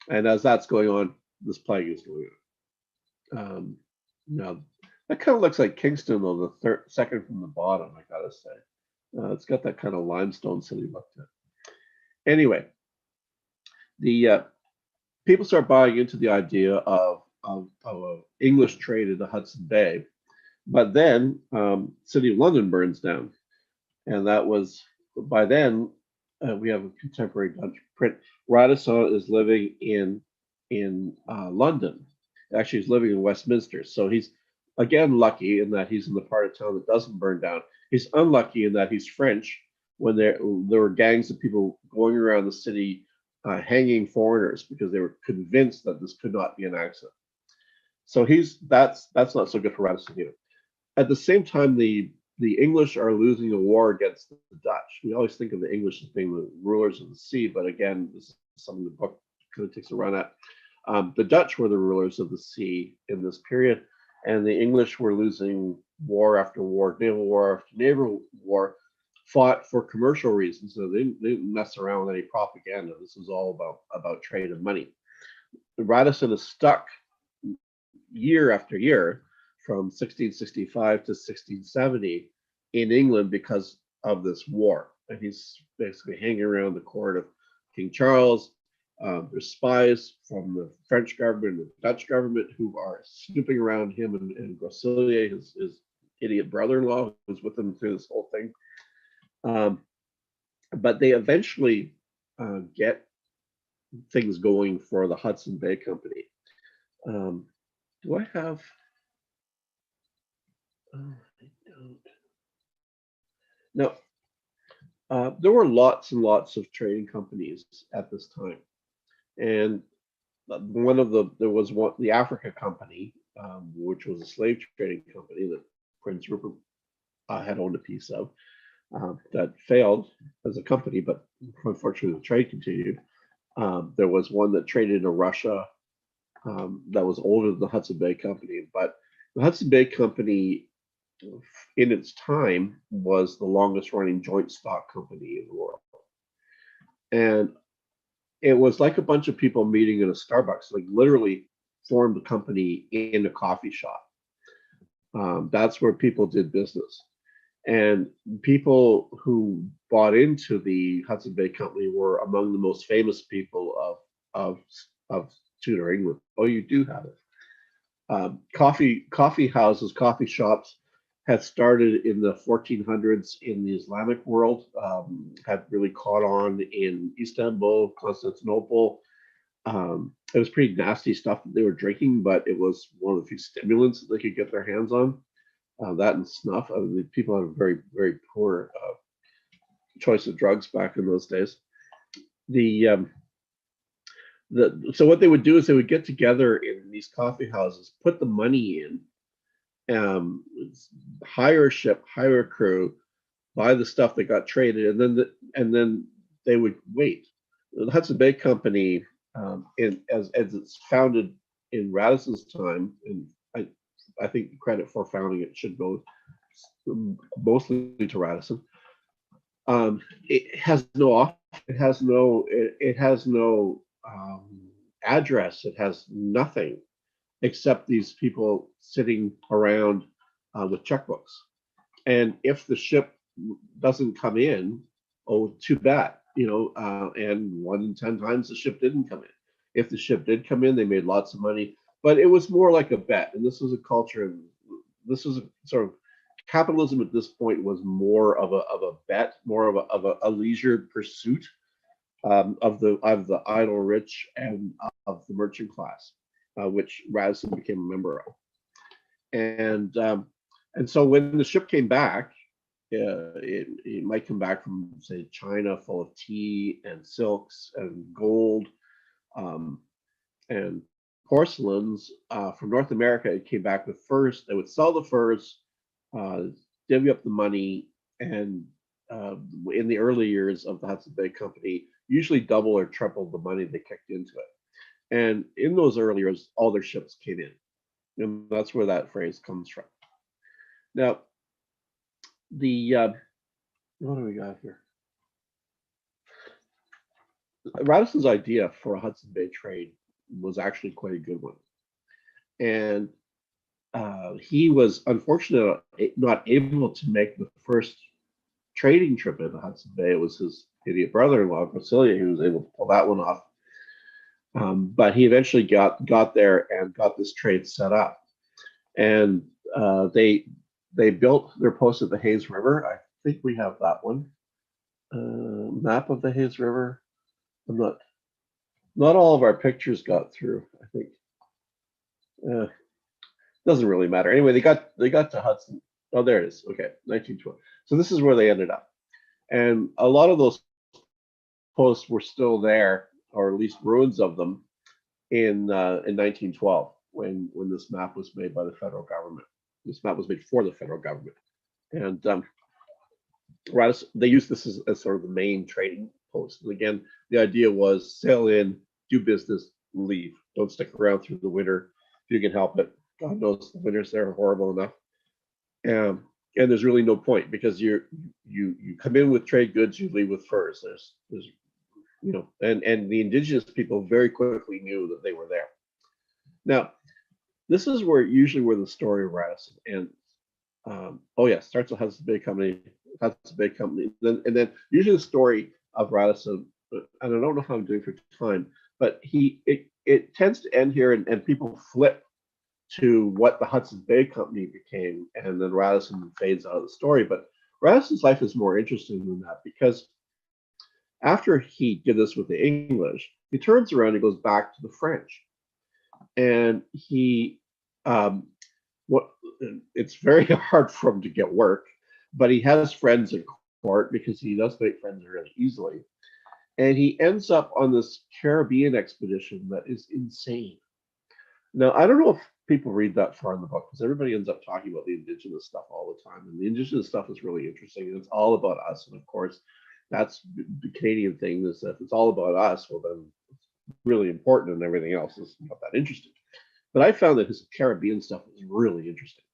as that's going on, this plague is going on. Now that kind of looks like Kingston, though, the second from the bottom, I gotta say. It's got that kind of limestone city look to it. Anyway, the people start buying into the idea of English trade in the Hudson Bay, but then City of London burns down, and that was by then we have a contemporary Dutch print. Radisson is living in London. Actually, he's living in Westminster, so he's again lucky in that he's in the part of town that doesn't burn down. He's unlucky in that he's French. When there were gangs of people going around the city hanging foreigners because they were convinced that this could not be an accident. So that's not so good for Radisson either. At the same time, the English are losing a war against the Dutch. We always think of the English as being the rulers of the sea, but again, this is something the book kind of takes a run at. The Dutch were the rulers of the sea in this period, and the English were losing war after war, naval after naval war, fought for commercial reasons. So they didn't mess around with any propaganda. This was all about trade and money. Radisson is stuck year after year from 1665 to 1670 in England because of this war. And he's basically hanging around the court of King Charles. There's spies from the French government and the Dutch government who are snooping around him and Groseilliers, his idiot brother-in-law, who's with him through this whole thing. But they eventually get things going for the Hudson Bay Company. Do I have? Oh, I don't. No. There were lots and lots of trading companies at this time, and there was the Africa Company, which was a slave trading company that Prince Rupert had owned a piece of. That failed as a company, but unfortunately the trade continued. There was one that traded in Russia that was older than the Hudson Bay Company, but the Hudson Bay Company in its time was the longest running joint stock company in the world. And it was like a bunch of people meeting in a Starbucks, like literally formed a company in a coffee shop. That's where people did business. And people who bought into the Hudson Bay Company were among the most famous people of Tudor England. Oh, you do have it. Coffee houses, coffee shops had started in the 1400s in the Islamic world, had really caught on in Istanbul, Constantinople. It was pretty nasty stuff that they were drinking, but it was one of the few stimulants that they could get their hands on. That and snuff. I mean, people had a very, very poor choice of drugs back in those days. So what they would do is they would get together in these coffee houses, put the money in, hire a ship, hire a crew, buy the stuff that got traded, and then they would wait. The Hudson Bay Company, as it's founded in Radisson's time, and I think the credit for founding it should go mostly to Radisson. It has no office. It has no address. It has nothing except these people sitting around with checkbooks. And if the ship doesn't come in, oh, too bad, and 1 in 10 times the ship didn't come in. If the ship did come in, they made lots of money. But it was more like a bet, and this was a culture this was sort of capitalism at this point was more of a bet, more of a leisure pursuit of the idle rich and of the merchant class, which Radisson became a member of. And so when the ship came back, it might come back from, say, China, full of tea and silks and gold and porcelains. From North America, it came back with furs. They would sell the furs, divvy up the money, and in the early years of the Hudson Bay Company, usually double or triple the money they kicked into it. And in those early years, all their ships came in. And that's where that phrase comes from. Now, what do we got here? Radisson's idea for a Hudson Bay trade was actually quite a good one. And he was unfortunately not able to make the first trading trip into Hudson Bay. It was his idiot brother-in-law, Brasilia, who was able to pull that one off. But he eventually got there and got this trade set up. And they built their post at the Hayes River. I think we have that one. Map of the Hayes River. Not all of our pictures got through, I think. Doesn't really matter. Anyway, they got to Hudson. Oh, there it is. Okay, 1912. So this is where they ended up. And a lot of those posts were still there, or at least ruins of them, in 1912 when this map was made by the federal government. This map was made for the federal government. And Radisson, they used this as sort of the main trading post. And again, the idea was sail in, do business, leave. Don't stick around through the winter if you can help it. God knows the winters there are horrible enough. And there's really no point, because you come in with trade goods, you leave with furs. There's and the indigenous people very quickly knew that they were there. Now, this is usually where the story of Radisson ends. Starts with Hudson Bay Company, and then usually the story of Radisson, and I don't know how I'm doing for time, but it tends to end here, and people flip to what the Hudson Bay Company became, and then Radisson fades out of the story. But Radisson's life is more interesting than that, because after he did this with the English, he turns around and goes back to the French, and it's very hard for him to get work, but he has friends at court, because he does make friends really easily. And he ends up on this Caribbean expedition that is insane. Now, I don't know if people read that far in the book, because everybody ends up talking about the indigenous stuff all the time. And the indigenous stuff is really interesting. And it's all about us. And of course, that's the Canadian thing, is that if it's all about us, well, then it's really important, and everything else is not that interesting. But I found that his Caribbean stuff was really interesting.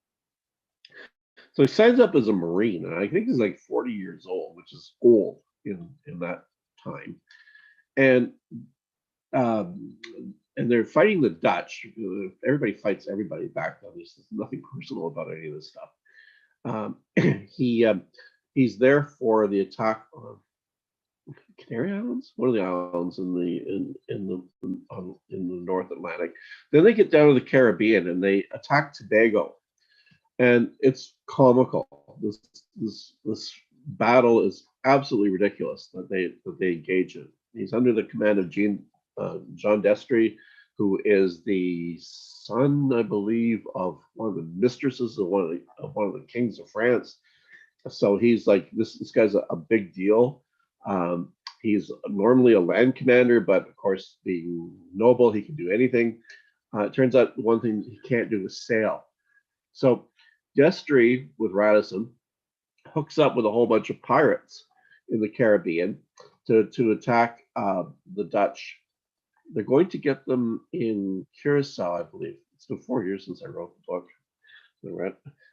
So he signs up as a Marine, and I think he's like 40 years old, which is old in that time. And they're fighting the Dutch. Everybody fights everybody back then. There's nothing personal about any of this stuff. He's there for the attack on Canary Islands. One of the islands in the North Atlantic. Then they get down to the Caribbean and they attack Tobago, and it's comical. This battle is absolutely ridiculous that they engage in. He's under the command of John Destry, who is the son, I believe, of one of the mistresses of one of the kings of France. So he's like this guy's a big deal. He's normally a land commander, but of course, being noble, he can do anything. It turns out one thing he can't do is sail. So Destry, with Radisson, hooks up with a whole bunch of pirates in the Caribbean to attack the Dutch. They're going to get them in Curacao, I believe. It's been 4 years since I wrote the book.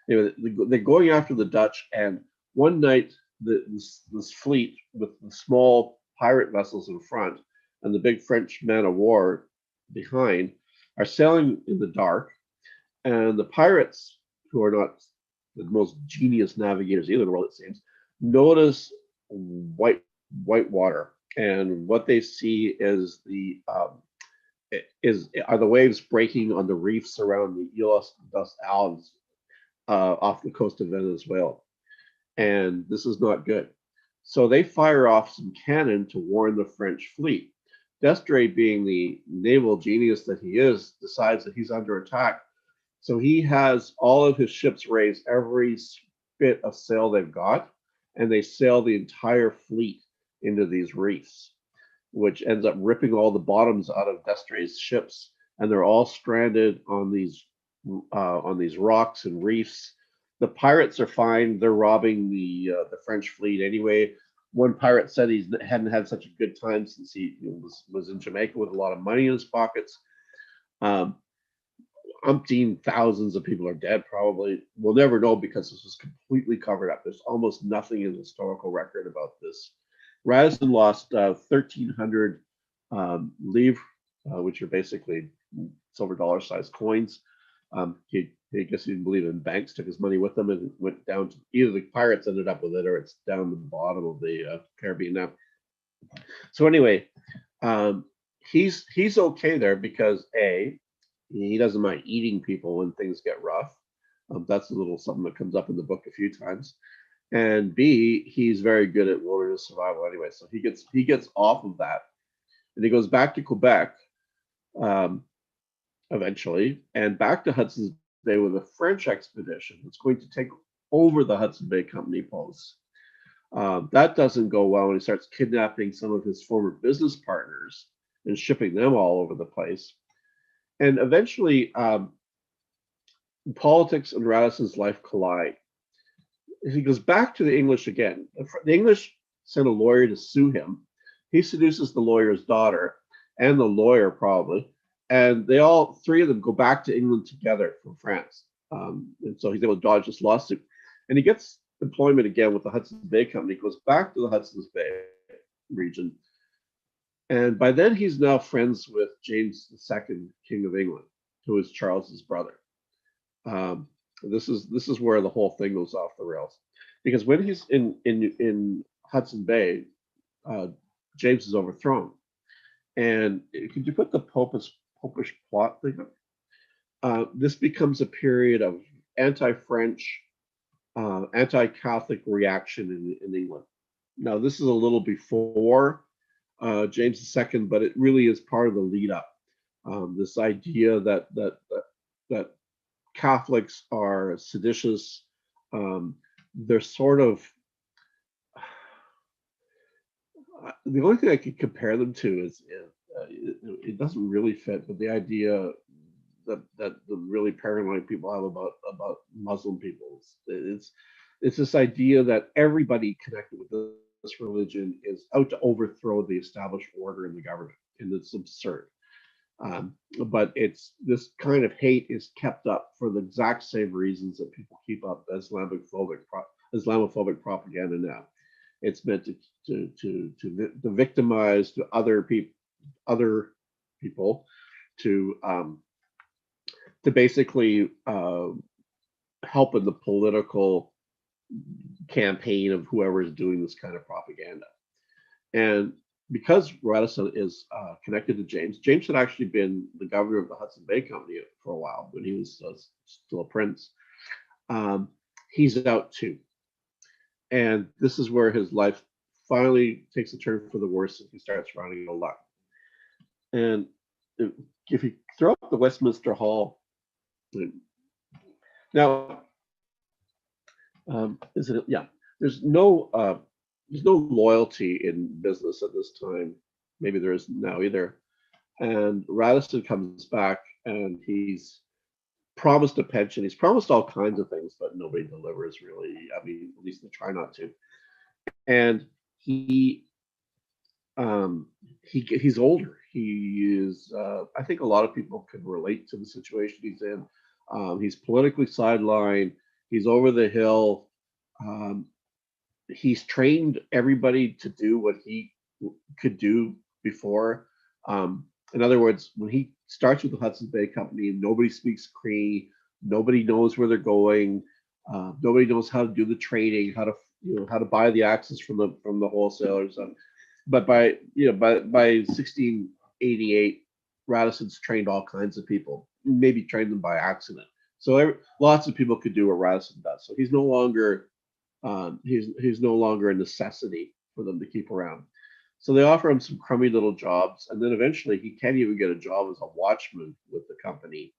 Anyway, they're going after the Dutch, and one night this fleet with the small pirate vessels in front and the big French man of war behind are sailing in the dark, and the pirates, who are not the most genius navigators either in the world, it seems, notice white water, and what they see is are the waves breaking on the reefs around the Îles des Isles, off the coast of Venezuela. And this is not good. So they fire off some cannon to warn the French fleet. D'Estrées, being the naval genius that he is, decides that he's under attack. So he has all of his ships raise every bit of sail they've got, and they sail the entire fleet into these reefs, which ends up ripping all the bottoms out of D'Estrées' ships, and they're all stranded on these rocks and reefs. The pirates are fine; they're robbing the French fleet anyway. One pirate said he hadn't had such a good time since he was in Jamaica with a lot of money in his pockets. Umpteen thousands of people are dead, probably. We'll never know because this was completely covered up. There's almost nothing in the historical record about this. Radisson lost 1,300 livres, which are basically silver dollar-sized coins. I guess he didn't believe in banks, took his money with him, and went down to either the pirates ended up with it or it's down the bottom of the Caribbean now. So anyway, he's okay there because A, he doesn't mind eating people when things get rough. That's a little something that comes up in the book a few times. And B, he's very good at wilderness survival anyway. So he gets off of that, and he goes back to Quebec eventually, and back to Hudson's Bay with a French expedition that's going to take over the Hudson Bay Company posts. That doesn't go well when he starts kidnapping some of his former business partners and shipping them all over the place. And eventually, politics and Radisson's life collide. He goes back to the English again. The English sent a lawyer to sue him. He seduces the lawyer's daughter and the lawyer probably, and they all three of them go back to England together from France. And so he's able to dodge this lawsuit, and he gets employment again with the Hudson Bay Company. He goes back to the Hudson's Bay region, and by then he's now friends with James II, King of England, who is Charles's brother. This is where the whole thing goes off the rails, because when he's in Hudson Bay, James is overthrown. And could you put the popish plot thing up? This becomes a period of anti-French, anti-Catholic reaction in England. Now, this is a little before James II, but it really is part of the lead up. This idea that Catholics are seditious. They're sort of the only thing I could compare them to is it doesn't really fit, but the idea that the really paranoid people have about Muslim people, it's this idea that everybody connected with this religion is out to overthrow the established order in the government, and it's absurd. But it's this kind of hate is kept up for the exact same reasons that people keep up Islamophobic propaganda now. It's meant to victimize to other people, to basically help in the political campaign of whoever is doing this kind of propaganda. And because Radisson is connected to James, James had actually been the governor of the Hudson Bay Company for a while when he was still a prince. He's out too. And this is where his life finally takes a turn for the worse and he starts running out of luck. And if you throw up the Westminster Hall, now, there's no loyalty in business at this time. Maybe there isn't now either. And Radisson comes back and he's promised a pension. He's promised all kinds of things, but nobody delivers really. I mean, at least they try not to. And he's older. He is, I think a lot of people can relate to the situation he's in. He's politically sidelined. He's over the hill. He's trained everybody to do what he could do before. In other words, when he starts with the Hudson Bay Company, nobody speaks Cree, nobody knows where they're going, nobody knows how to do the trading, how to buy the axes from the wholesalers. But by 1688, Radisson's trained all kinds of people, maybe trained them by accident. So lots of people could do what Radisson does. So he's no longer he's no longer a necessity for them to keep around. So they offer him some crummy little jobs, and then eventually he can't even get a job as a watchman with the company.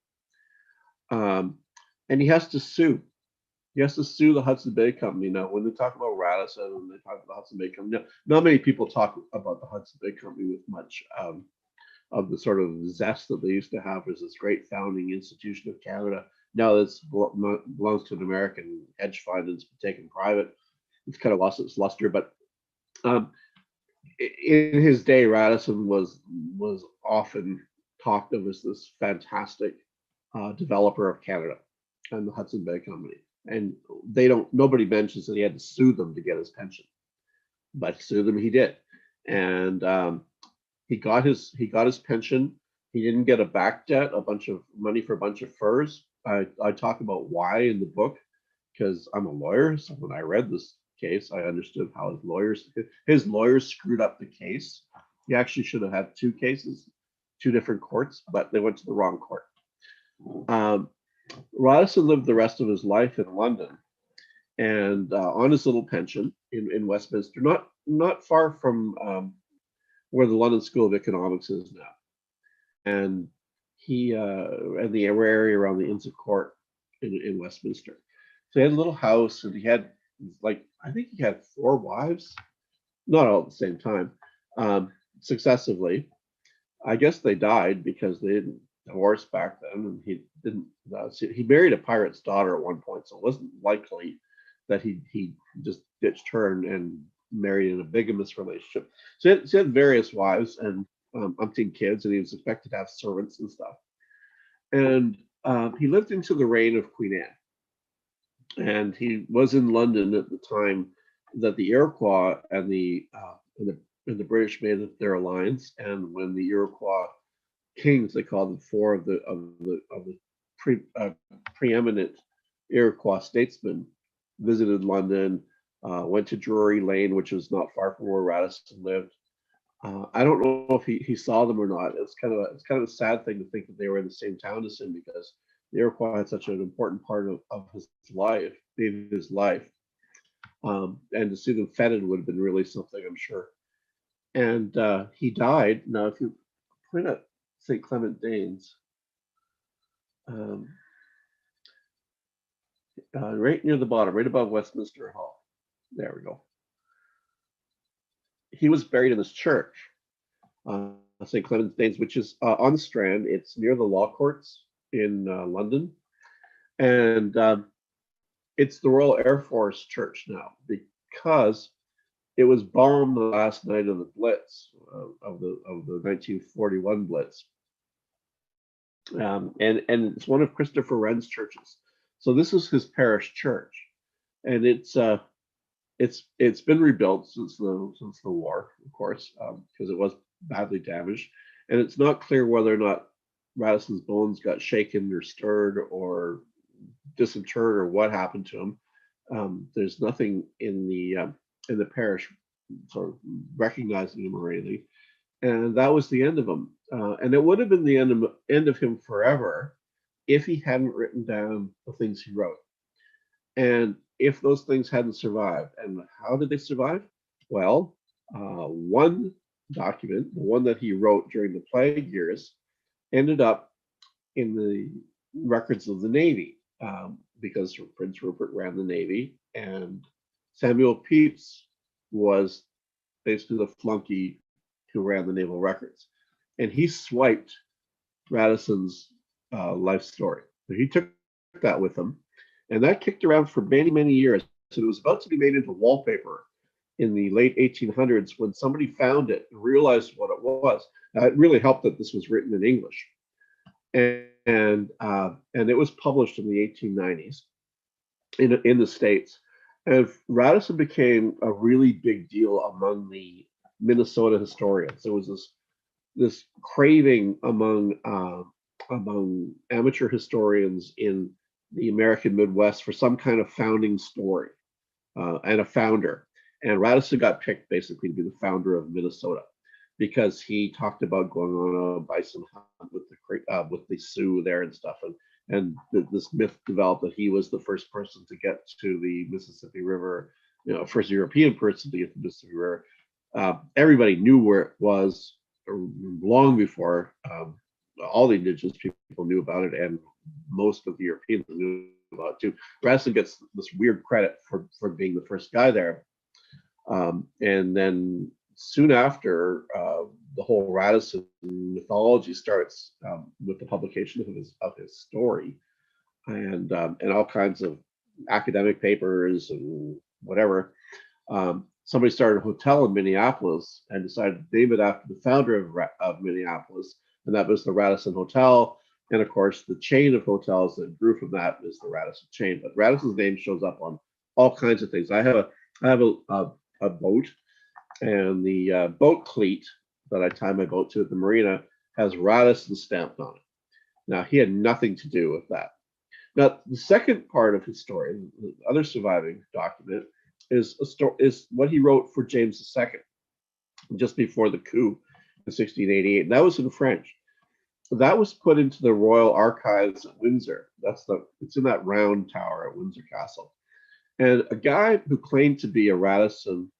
And he has to sue. He has to sue the Hudson Bay Company. Now, when they talk about Radisson and they talk about the Hudson Bay Company, not many people talk about the Hudson Bay Company with much of the sort of zest that they used to have as this great founding institution of Canada. Now this belongs to an American hedge fund and it's been taken private. It's kind of lost its luster, but in his day, Radisson was often talked of as this fantastic developer of Canada and the Hudson Bay Company. And nobody mentions that he had to sue them to get his pension, but sue them he did. And he got his pension. He didn't get a back debt, a bunch of money for a bunch of furs. I talk about why in the book, because I'm a lawyer. So when I read this case, I understood how his lawyers screwed up the case. He actually should have had two cases, two different courts, but they went to the wrong court. Radisson lived the rest of his life in London and on his little pension in Westminster, not far from where the London School of Economics is now. And he and the area around the Inns of Court in Westminster. So he had a little house, and he had I think he had 4 wives, not all at the same time, successively. I guess they died because they didn't divorce back then, and he didn't. He married a pirate's daughter at one point, so it wasn't likely that he just ditched her and married in a bigamous relationship. So he had various wives and umpteen kids, and he was expected to have servants and stuff. And he lived into the reign of Queen Anne, and he was in London at the time that the Iroquois and the British made their alliance. And when the Iroquois kings, they called them 4 of the preeminent Iroquois statesmen, visited London, went to Drury Lane, which was not far from where Radisson lived. I don't know if he saw them or not. It's kind of a sad thing to think that they were in the same town as him, because the Iroquois had such an important part of his life, in his life. And to see them feted would have been really something, I'm sure. And he died. Now, if you point at St. Clement Danes, right near the bottom, right above Westminster Hall. There we go. He was buried in this church, St. Clement Danes, which is on the Strand. It's near the law courts in London. And it's the Royal Air Force Church now, because it was bombed the last night of the Blitz, of the 1941 Blitz. And it's one of Christopher Wren's churches. So this is his parish church, and it's been rebuilt since the war, of course, because it was badly damaged, and it's not clear whether or not Radisson's bones got shaken or stirred or disinterred or what happened to him. There's nothing in the parish sort of recognizing him or anything, and that was the end of him. And it would have been the end of him forever if he hadn't written down the things he wrote, and if those things hadn't survived. And how did they survive? Well, one document, the one that he wrote during the plague years, ended up in the records of the Navy, because Prince Rupert ran the Navy, and Samuel Pepys was basically the flunky who ran the naval records. And he swiped Radisson's life story. So he took that with him, and that kicked around for many, many years. So it was about to be made into wallpaper in the late 1800s when somebody found it and realized what it was. It really helped that this was written in English. And it was published in the 1890s in the States. And Radisson became a really big deal among the Minnesota historians. There was this craving among amateur historians in the American Midwest for some kind of founding story and a founder. And Radisson got picked basically to be the founder of Minnesota, because he talked about going on a bison hunt with the Sioux there and stuff, this myth developed that he was the first person to get to the Mississippi River, first European person to get to the Mississippi River. Everybody knew where it was long before all the indigenous people knew about it, and most of the Europeans knew about it too. Radisson gets this weird credit for being the first guy there. And then soon after, the whole Radisson mythology starts with the publication of his story, and all kinds of academic papers and whatever. Somebody started a hotel in Minneapolis and decided to name it after the founder of Minneapolis, and that was the Radisson Hotel. And of course, the chain of hotels that grew from that is the Radisson chain. But Radisson's name shows up on all kinds of things. I have a boat, and the boat cleat that I tie my boat to at the marina has Radisson stamped on it. Now, he had nothing to do with that. Now, the second part of his story, the other surviving document, is what he wrote for James II just before the coup in 1688. And that was in French. That was put into the Royal Archives at Windsor. It's in that round tower at Windsor Castle. And a guy who claimed to be a Radisson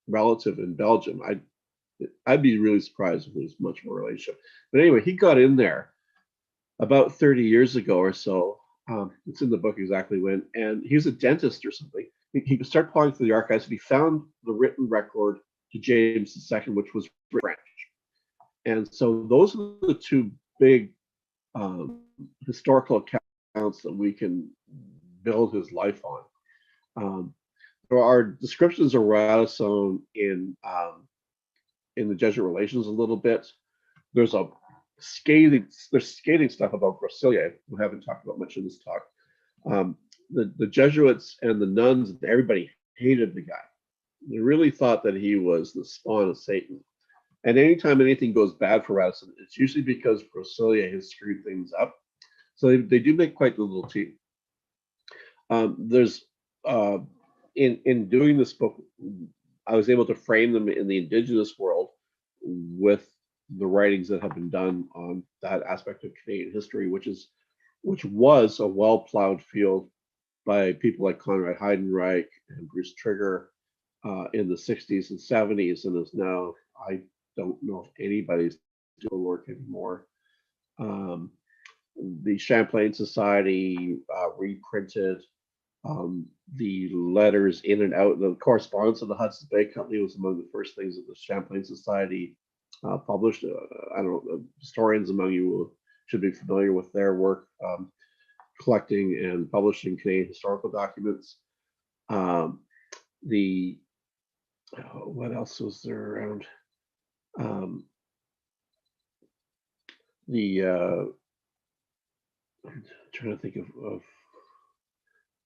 relative in Belgium, I'd be really surprised if it was much of a relationship. But anyway, he got in there about 30 years ago or so. It's in the book exactly when, and he was a dentist or something. He could start calling through the archives, and he found the written record to James II, which was French. And so those are the two big historical accounts that we can build his life on. There are descriptions of Radisson in the Jesuit Relations a little bit. There's scathing stuff about Groseilliers, we haven't talked about much in this talk. The Jesuits and the nuns, everybody hated the guy. They really thought that he was the spawn of Satan. And anytime anything goes bad for Radisson, it's usually because Groseilliers has screwed things up. So they do make quite the little team. There's in doing this book, I was able to frame them in the Indigenous world with the writings that have been done on that aspect of Canadian history, which was a well-plowed field by people like Conrad Heidenreich and Bruce Trigger in the 60s and 70s, and is now, I don't know if anybody's doing work anymore. The Champlain Society reprinted the letters in and out. The correspondence of the Hudson Bay Company was among the first things that the Champlain Society published. I don't know, historians among you should be familiar with their work collecting and publishing Canadian historical documents. What else was there around? I'm trying to think of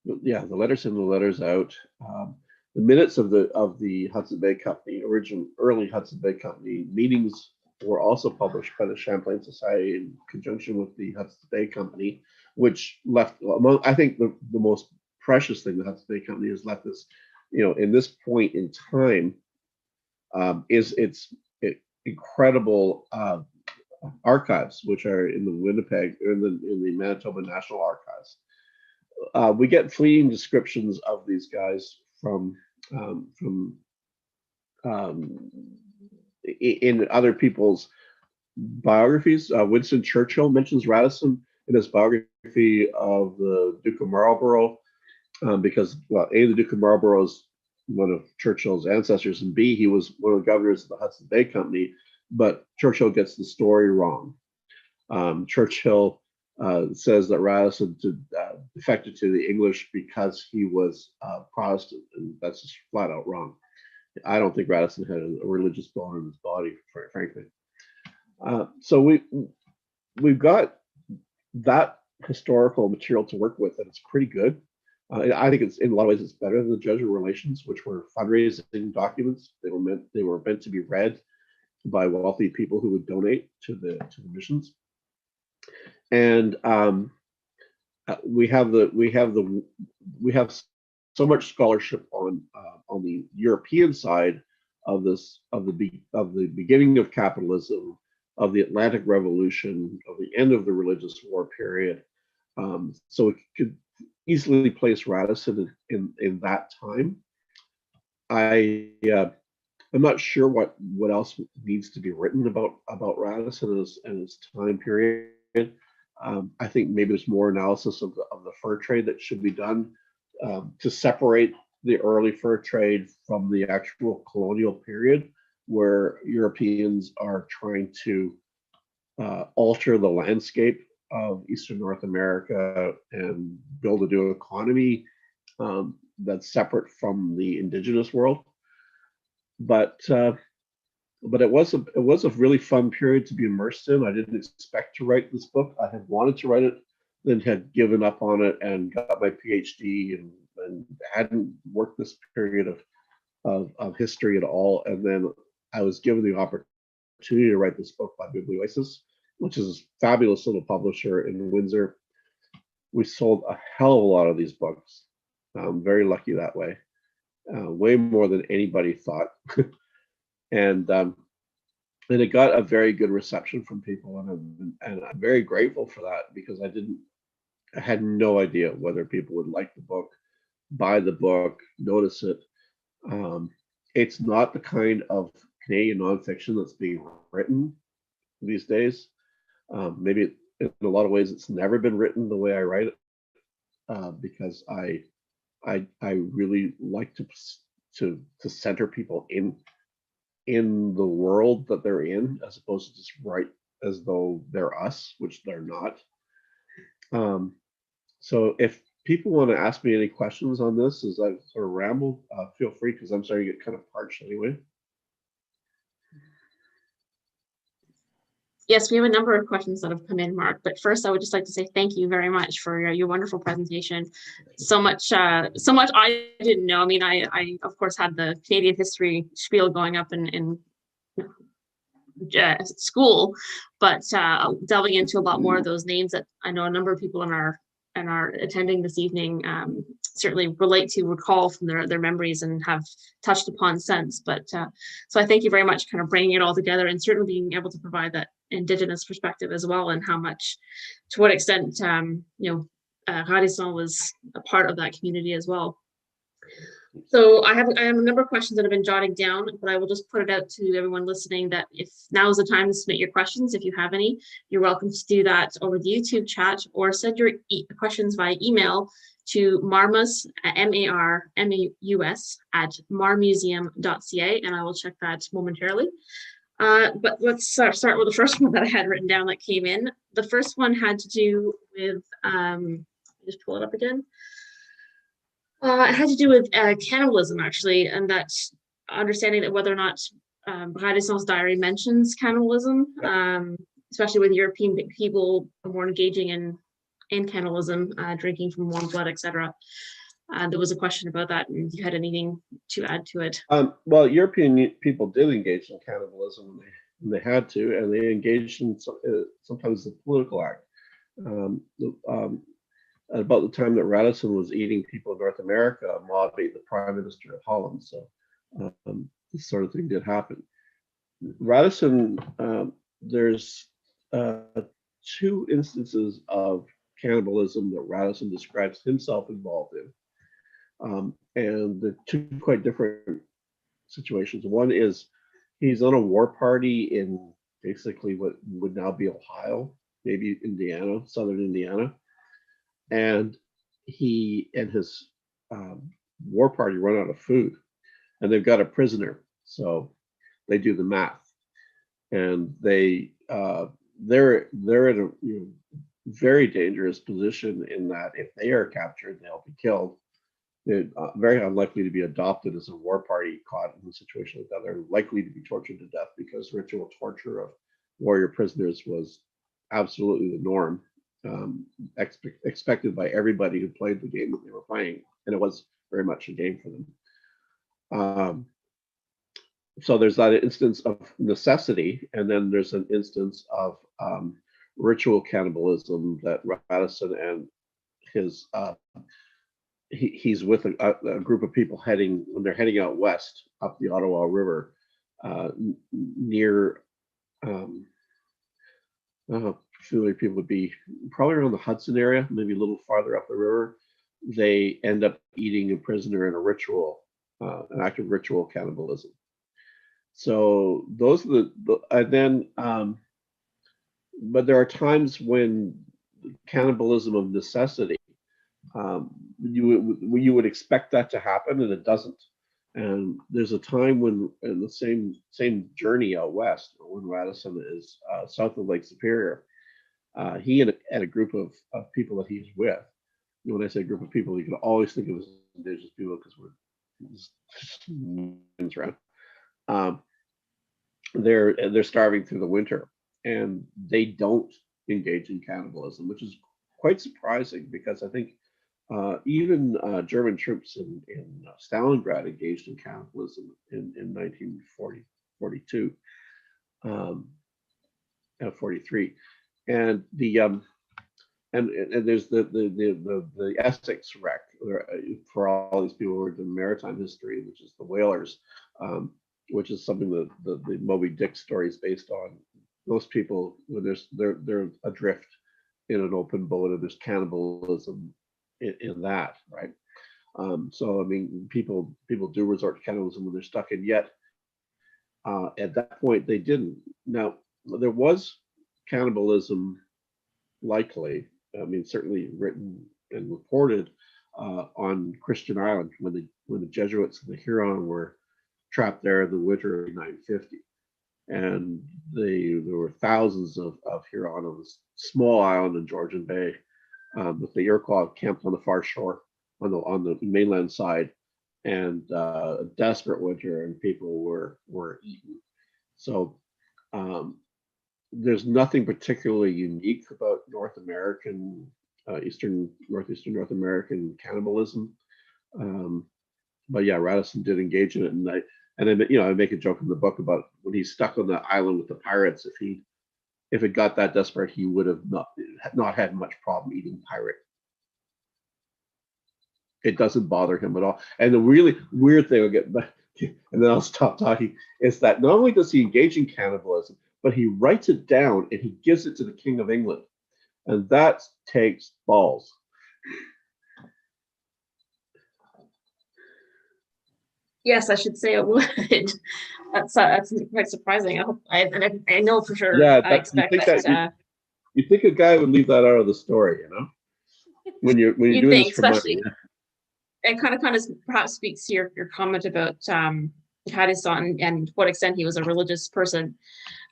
the letters in, the letters out. The minutes of the Hudson Bay Company, early Hudson Bay Company meetings were also published by the Champlain Society in conjunction with the Hudson Bay Company, which left among, I think, the most precious thing the Hudson Bay Company has left us, in this point in time, is its incredible archives, which are in the Winnipeg, or in the Manitoba National Archives. We get fleeting descriptions of these guys from in other people's biographies. Winston Churchill mentions Radisson in his biography of the Duke of Marlborough, because, well, A, the Duke of Marlborough is one of Churchill's ancestors, and B, he was one of the governors of the Hudson Bay Company, but Churchill gets the story wrong. Churchill says that Radisson defected to the English because he was Protestant, and that's just flat out wrong. I don't think Radisson had a religious bone in his body, frankly. So we've got that historical material to work with, and it's pretty good. I think it's, in a lot of ways, it's better than the Jesuit Relations, which were fundraising documents. They were meant to be read by wealthy people who would donate to the missions. And we have so much scholarship on the European side of the beginning of capitalism of the Atlantic Revolution, of the end of the religious war period. So it could easily place Radisson in that time. I'm not sure what else needs to be written about Radisson and his time period. I think maybe there's more analysis of the fur trade that should be done to separate the early fur trade from the actual colonial period, where Europeans are trying to alter the landscape of Eastern North America and build a new economy that's separate from the indigenous world. But it was a really fun period to be immersed in. I didn't expect to write this book. I had wanted to write it, then had given up on it and got my PhD and hadn't worked this period of history at all. And then I was given the opportunity to write this book by Bibliosis, which is a fabulous little publisher in Windsor. We sold a hell of a lot of these books. I'm very lucky that way. Way more than anybody thought. And it got a very good reception from people, and I'm very grateful for that, because I had no idea whether people would like the book, buy the book, notice it. It's not the kind of Canadian nonfiction that's being written these days. Maybe in a lot of ways it's never been written the way I write it, because I really like to center people in the world that they're in, as opposed to just write as though they're us, which they're not. So if people want to ask me any questions on this as I sort of ramble, feel free, because I'm starting to get kind of parched anyway. Yes, we have a number of questions that have come in, Mark. But first, I would just like to say thank you very much for your wonderful presentation. So much I didn't know. I mean, I of course had the Canadian history spiel going up in school, but delving into a lot more of those names that I know a number of people in our attending this evening certainly relate to, recall from their memories, and have touched upon since. But so I thank you very much, kind of bringing it all together, and certainly being able to provide that Indigenous perspective as well, and how much, to what extent, Radisson was a part of that community as well. So I have a number of questions that have been jotting down, but I will just put it out to everyone listening that if now is the time to submit your questions, if you have any, you're welcome to do that over the YouTube chat, or send your questions via email to marmus, MARMUS, at marmuseum.ca, and I will check that momentarily. But let's start with the first one that I had written down that came in. The first one had to do with, just pull it up again. It had to do with cannibalism, actually, and that understanding that whether or not Radisson's diary mentions cannibalism, especially with European people more engaging in cannibalism, drinking from warm blood, etc. There was a question about that, and if you had anything to add to it. Well, European people did engage in cannibalism, and they had to, and they engaged in sometimes a political act. At about the time that Radisson was eating people in North America, a mob ate the Prime Minister of Holland. So this sort of thing did happen. Radisson, there's 2 instances of cannibalism that Radisson describes himself involved in. And they're 2 quite different situations. One is he's on a war party in basically what would now be Ohio, maybe Indiana, southern Indiana. And he and his war party run out of food, and they've got a prisoner. So they do the math, and they're in a very dangerous position, in that if they are captured, they'll be killed. They're very unlikely to be adopted as a war party caught in a situation like that. They're likely to be tortured to death, because ritual torture of warrior prisoners was absolutely the norm. Expected by everybody who played the game that they were playing, and it was very much a game for them. So there's that instance of necessity, and then there's an instance of ritual cannibalism that Radisson and his he's with a group of people when they're heading out west up the Ottawa River, near Familiar people would be probably around the Hudson area, maybe a little farther up the river. They end up eating a prisoner in a ritual, an act of ritual cannibalism. So those are and then, but there are times when cannibalism of necessity, you would expect that to happen, and it doesn't. And there's a time when, in the same journey out west, when Radisson is south of Lake Superior, he and a group of people that he's with. When I say group of people, you can always think of as indigenous people because we're around. They're starving through the winter, and they don't engage in cannibalism, which is quite surprising because I think even German troops in Stalingrad engaged in cannibalism in 1942, 43, and and there's the Essex wreck for all these people who are in maritime history, which is the whalers, which is something that the Moby Dick story is based on. Most people, when they're adrift in an open boat, and there's cannibalism in that, right? So I mean, people do resort to cannibalism when they're stuck in. Yet at that point, they didn't. Now there was cannibalism, likely. I mean, certainly written and reported on Christian Island when the Jesuits and the Huron were trapped there in the winter of 950, and there were thousands of Huron on this small island in Georgian Bay, with the Iroquois camped on the far shore on the mainland side, and a desperate winter, and people were eaten. So there's nothing particularly unique about North American, northeastern North American cannibalism. But yeah, Radisson did engage in it, and I make a joke in the book about when he's stuck on the island with the pirates. If it got that desperate, he would have not had much problem eating pirate. It doesn't bother him at all. And the really weird thing, and then I'll stop talking, is that not only does he engage in cannibalism, but he writes it down and he gives it to the King of England, and that takes balls. Yes, I should say it would. That's quite surprising. I know for sure. Yeah, I expect that. You think a guy would leave that out of the story, when you're doing think, this for money. especially, it kind of perhaps speaks to your comment about Radisson and what extent he was a religious person.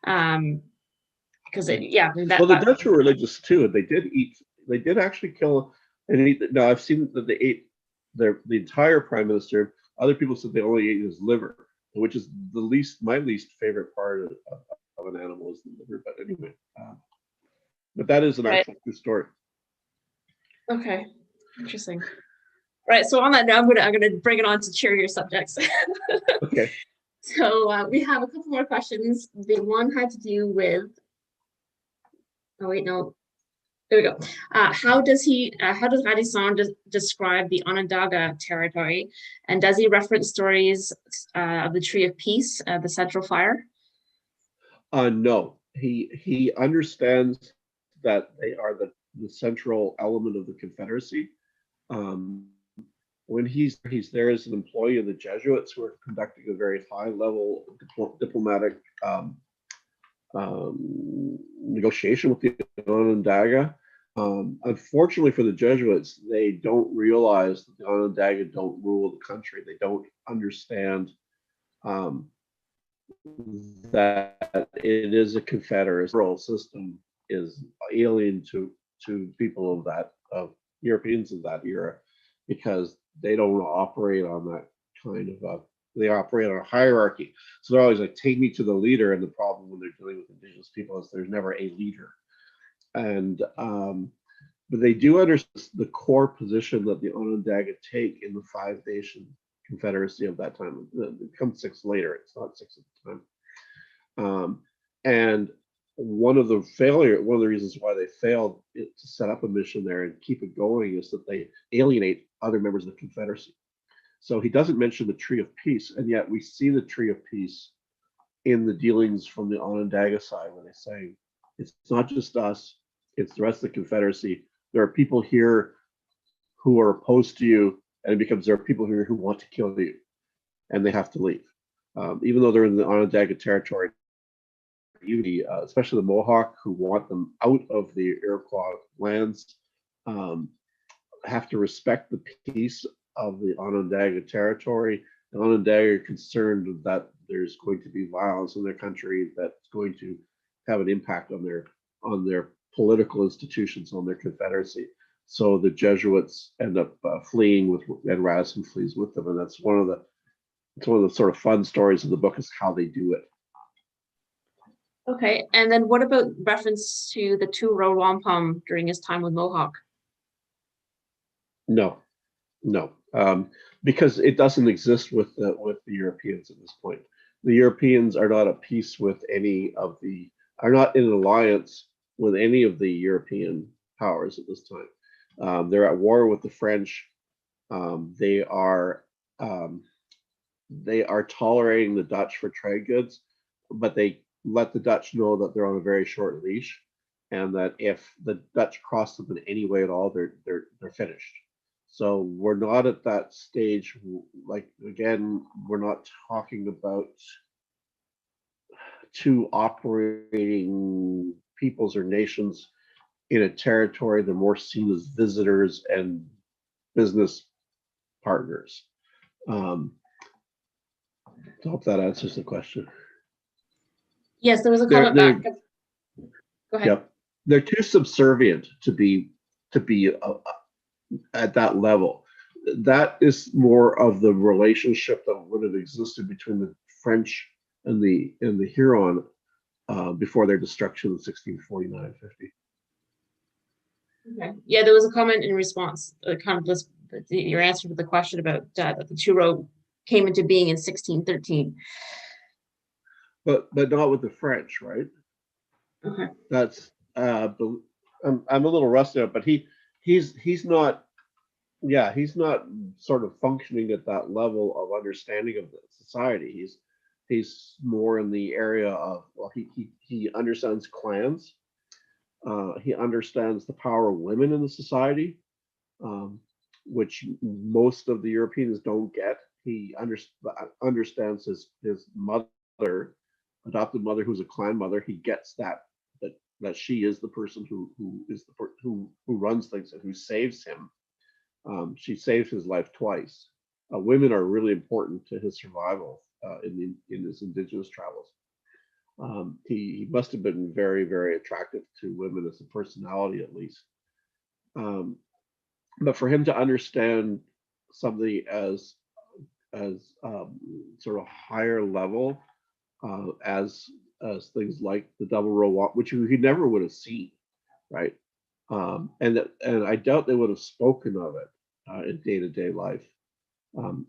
Because the Dutch were religious too, and they did actually kill and eat. Now I've seen that they ate the entire prime minister. Other people said they only ate his liver, which is my least favorite part of an animal is the liver. But anyway, but that is an actual true story. Okay, interesting. Right. So on that note, I'm gonna bring it on to cheerier subjects. Okay. So we have a couple more questions. The one had to do with. Oh wait, no. There we go. How does Radisson describe the Onondaga territory, and does he reference stories of the Tree of Peace, the Central Fire? No, he understands that they are the central element of the Confederacy. When he's there as an employee of the Jesuits, who are conducting a very high level diplomatic negotiation with the Onondaga. Unfortunately for the Jesuits, they don't realize that the Onondaga don't rule the country. They don't understand that it is a confederate system, is alien to people of Europeans of that era, because they don't operate on that kind of they operate on a hierarchy. So they're always like, take me to the leader. And the problem when they're dealing with indigenous people is there's never a leader. And but they do understand the core position that the Onondaga take in the Five Nation Confederacy of that time. It comes six later. It's not six at the time. And one of the reasons why they failed to set up a mission there and keep it going is that they alienate other members of the Confederacy. So he doesn't mention the Tree of Peace, and yet we see the Tree of Peace in the dealings from the Onondaga side, when they say It's not just us, it's the rest of the Confederacy. There are people here who are opposed to you, and it becomes there are people here who want to kill you, and they have to leave. Even though they're in the Onondaga territory, especially the Mohawk, who want them out of the Iroquois lands, have to respect the peace of the Onondaga territory. The Onondaga are concerned that there's going to be violence in their country that's going to have an impact on their political institutions, on their confederacy. So the Jesuits end up fleeing with, and Radisson flees with them, and that's one of the sort of fun stories of the book is how they do it. Okay, and then what about reference to the two-row wampum during his time with Mohawk? No, because it doesn't exist with the Europeans at this point. The Europeans are not at peace with are not in an alliance with any of the European powers at this time. They're at war with the French. They are tolerating the Dutch for trade goods, but they let the Dutch know that they're on a very short leash, and that if the Dutch cross them in any way at all, they're finished. So we're not at that stage. Like, again, we're not talking about two operating peoples or nations in a territory. They're more seen as visitors and business partners. I hope that answers the question. Yes, there was a comment back. Go ahead. Yep, they're too subservient to be at that level. That is more of the relationship that would have existed between the French and the Huron before their destruction in 1649-50. Okay. Yeah, there was a comment in response, kind of your answer to the question about that the two-row came into being in 1613. But not with the French, right? Okay. That's I'm a little rusty on it, but he's not. Yeah, he's not sort of functioning at that level of understanding of the society. He's more in the area of, well, he understands clans. He understands the power of women in the society, which most of the Europeans don't get. He understands his mother, adopted mother, who's a clan mother. He gets that she is the person who runs things and who saves him. She saved his life twice. Women are really important to his survival in his indigenous travels. He must have been very, very attractive to women as a personality, at least. But for him to understand something as sort of higher level as things like the double row walk, which he never would have seen, right? And I doubt they would have spoken of it in day-to-day life,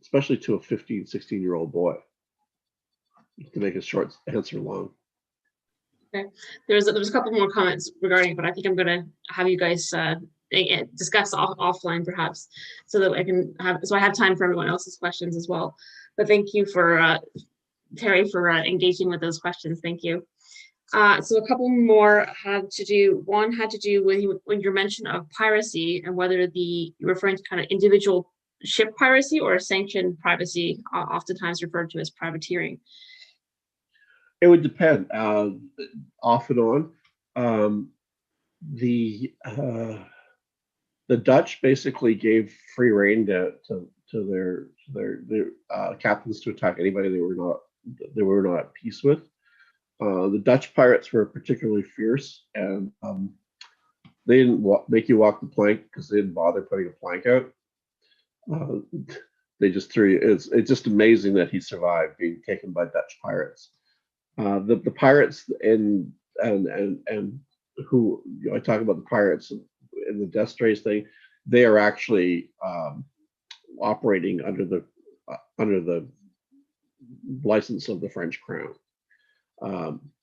especially to a 15, 16-year-old boy, to make a short answer long. Okay, there's a couple more comments regarding it, but I think I'm going to have you guys discuss offline perhaps, so that I have time for everyone else's questions as well. But thank you for Terry for engaging with those questions. Thank you. So a couple more had to do with your mention of piracy and whether you're referring to kind of individual ship piracy or sanctioned piracy, oftentimes referred to as privateering. It would depend, off and on. The Dutch basically gave free rein to their captains to attack anybody they were not at peace with. The Dutch pirates were particularly fierce, and they didn't make you walk the plank because they didn't bother putting a plank out. They just threw you. It's just amazing that he survived being taken by Dutch pirates. The pirates and who I talk about the pirates in the Destres thing, they are actually operating under the license of the French crown.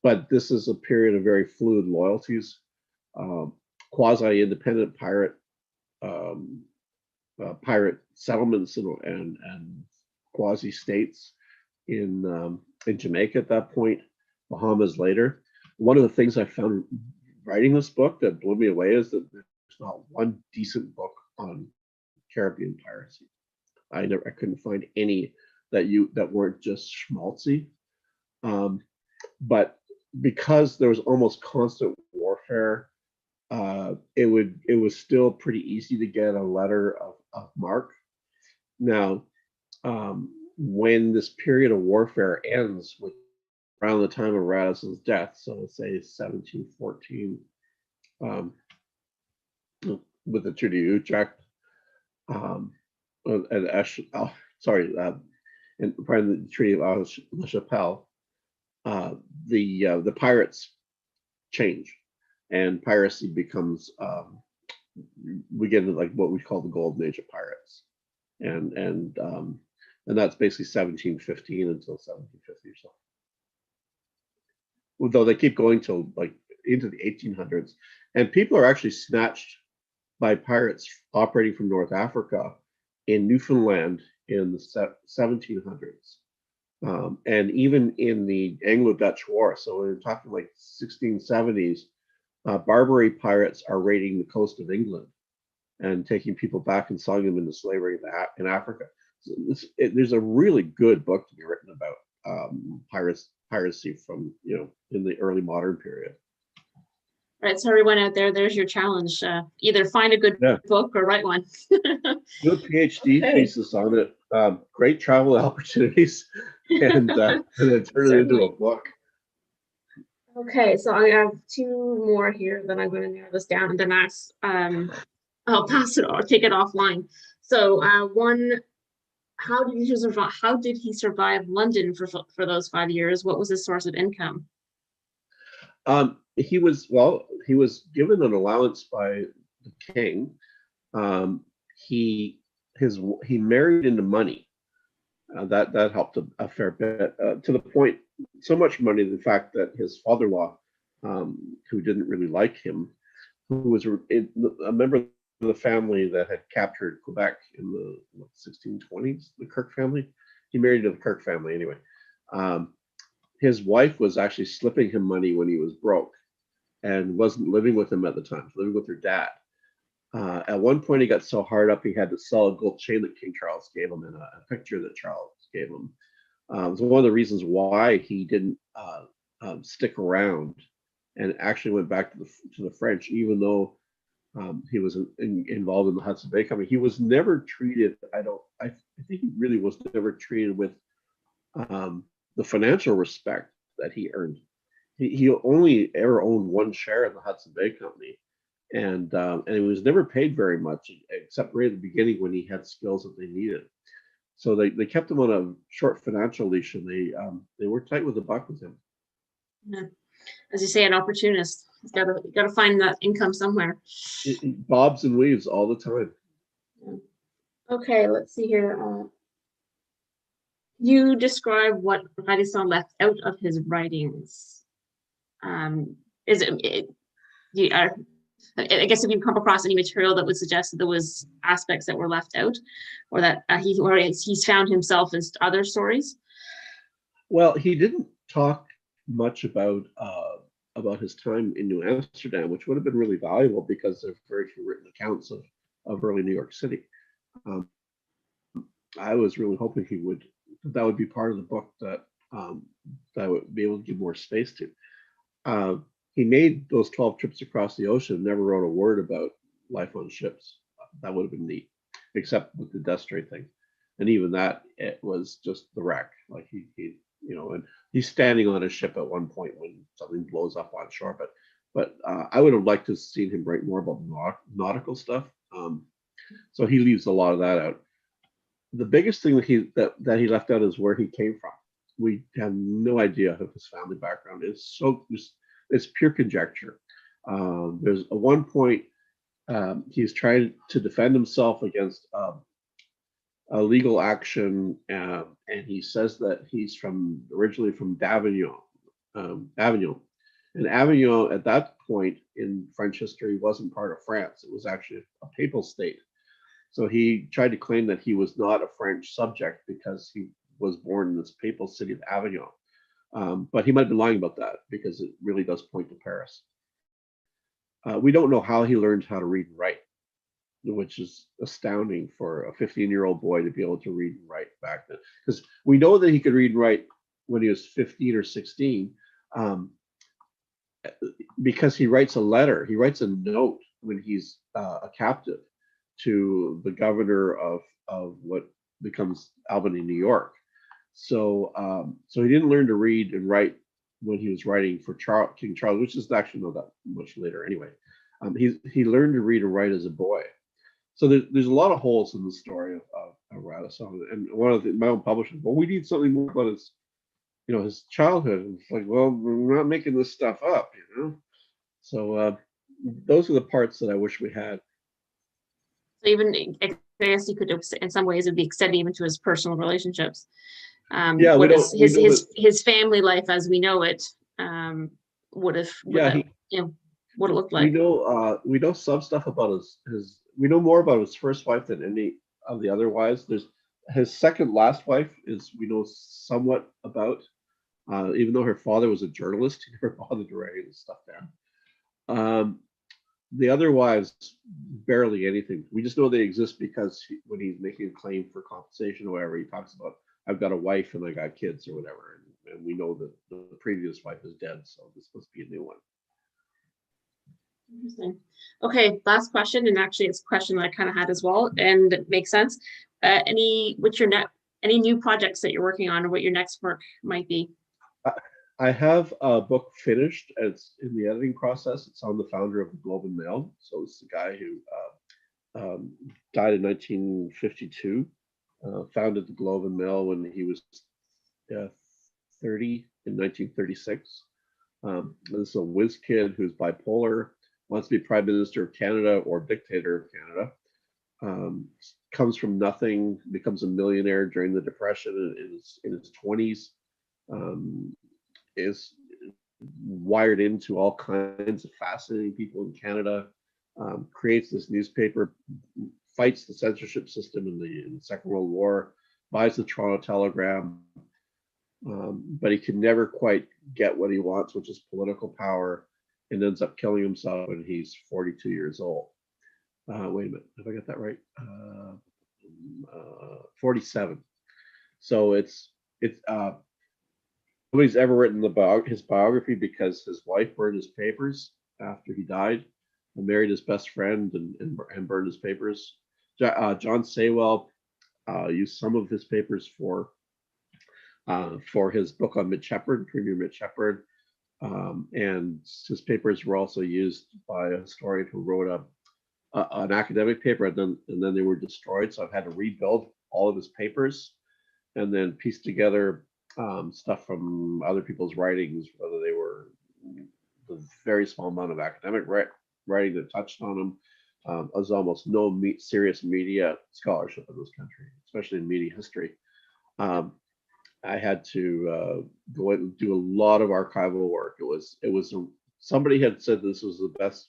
But this is a period of very fluid loyalties, quasi-independent pirate settlements and quasi-states in Jamaica at that point, Bahamas later. One of the things I found writing this book that blew me away is that there's not one decent book on Caribbean piracy. I couldn't find any that weren't just schmaltzy. But because there was almost constant warfare, it was still pretty easy to get a letter of marque. Now, when this period of warfare ends, with around the time of Radisson's death, so let's say 1714, with the Treaty of Utrecht, and and part of the Treaty of Aix-la-Chapelle, the pirates change, and piracy becomes we get into like what we call the golden age of pirates, and that's basically 1715 until 1750 or so. Though they keep going till like into the 1800s, and people are actually snatched by pirates operating from North Africa in Newfoundland in the 1700s. And even in the Anglo-Dutch War, so we're talking like 1670s, Barbary pirates are raiding the coast of England and taking people back and selling them into slavery in Africa. So there's a really good book to be written about piracy from, in the early modern period. Right, so everyone out there, there's your challenge. Either find a good book or write one. Do a PhD thesis on it. Great travel opportunities, and then turn it into a book. Okay, so I have two more here. Then I'm going to narrow this down, and then I'll pass it or take it offline. So one, how did he survive? How did he survive London for those 5 years? What was his source of income? He was given an allowance by the king. He married into money. That helped a fair bit, to the point, so much money, in fact, that his father-in-law, who didn't really like him, who was a member of the family that had captured Quebec in the 1620s, the Kirke family. He married to the Kirke family anyway. His wife was actually slipping him money when he was broke and wasn't living with him at the time, living with her dad. At one point, he got so hard up, he had to sell a gold chain that King Charles gave him and a picture that Charles gave him. So one of the reasons why he didn't stick around and actually went back to the French, even though he was involved in the Hudson Bay Company. He was never treated. I think he really was never treated with the financial respect that he earned. He only ever owned one share of the Hudson Bay Company, and he was never paid very much, except right at the beginning when he had skills that they needed. So they kept him on a short financial leash, and they were tight with the buck with him. Yeah. As you say, an opportunist. He's got to find that income somewhere. It bobs and weaves all the time. Okay, let's see here. You describe what Radisson left out of his writings. I guess if you come across any material that would suggest that there was aspects that were left out, or that he's found himself in other stories. Well, he didn't talk much about his time in New Amsterdam, which would have been really valuable because there's very few written accounts of early New York City. I was really hoping that would be part of the book that I would be able to give more space to. He made those 12 trips across the ocean, never wrote a word about life on ships. That would have been neat, except with the Destre thing. And even that, it was just the wreck. Like he and he's standing on a ship at one point when something blows up on shore. But I would have liked to have seen him write more about nautical stuff. So he leaves a lot of that out. The biggest thing that he left out is where he came from. We have no idea of his family background. It's pure conjecture. There's at one point he's trying to defend himself against a legal action, and he says that he's originally from Avignon. And Avignon at that point in French history wasn't part of France. It was actually a papal state. So he tried to claim that he was not a French subject because he was born in this papal city of Avignon. But he might have been lying about that because it really does point to Paris. We don't know how he learned how to read and write, which is astounding for a 15-year-old boy to be able to read and write back then. Because we know that he could read and write when he was 15 or 16, because he writes a letter, he writes a note when he's a captive to the governor of what becomes Albany, New York. So so he didn't learn to read and write when he was writing for King Charles, which is actually not that much later anyway. He learned to read and write as a boy. So there's a lot of holes in the story of Radisson. And one of my own publishers, well, we need something more about his childhood. And it's like, well, we're not making this stuff up, So those are the parts that I wish we had. So even, I guess you could, in some ways, it'd be extending even to his personal relationships. Yeah, his family life as we know it would have looked like. We know some stuff about his. We know more about his first wife than any of the other wives. There's his second last wife we know somewhat about, even though her father was a journalist, he never bothered to write this stuff down. The other wives, barely anything. We just know they exist because when he's making a claim for compensation or whatever, he talks about, I've got a wife and I got kids or whatever. And we know that the previous wife is dead, so this must be a new one. Interesting. Okay, last question, and actually it's a question that I kind of had as well, and it makes sense. Any new projects that you're working on, or what your next work might be? I have a book finished. It's in the editing process. It's on the founder of the Globe and Mail. So it's the guy who died in 1952, founded the Globe and Mail when he was 30 in 1936. This is a whiz kid who's bipolar, wants to be Prime Minister of Canada or Dictator of Canada. Comes from nothing, becomes a millionaire during the Depression in his 20s. Is wired into all kinds of fascinating people in Canada, creates this newspaper, fights the censorship system in the Second World War, buys the Toronto Telegram, but he can never quite get what he wants, which is political power, and ends up killing himself when he's 42 years old. Wait a minute, have I got that right? 47. So it's nobody's ever written his biography because his wife burned his papers after he died, and married his best friend and burned his papers. John Saywell used some of his papers for his book on Mitch Shepard, Premier Mitch Shepard, and his papers were also used by a historian who wrote an academic paper, and then they were destroyed. So I've had to rebuild all of his papers and then piece together stuff from other people's writings, whether they were the very small amount of academic writing that touched on them. There's almost no serious media scholarship in this country, especially in media history. I had to go and do a lot of archival work. Somebody had said this was the best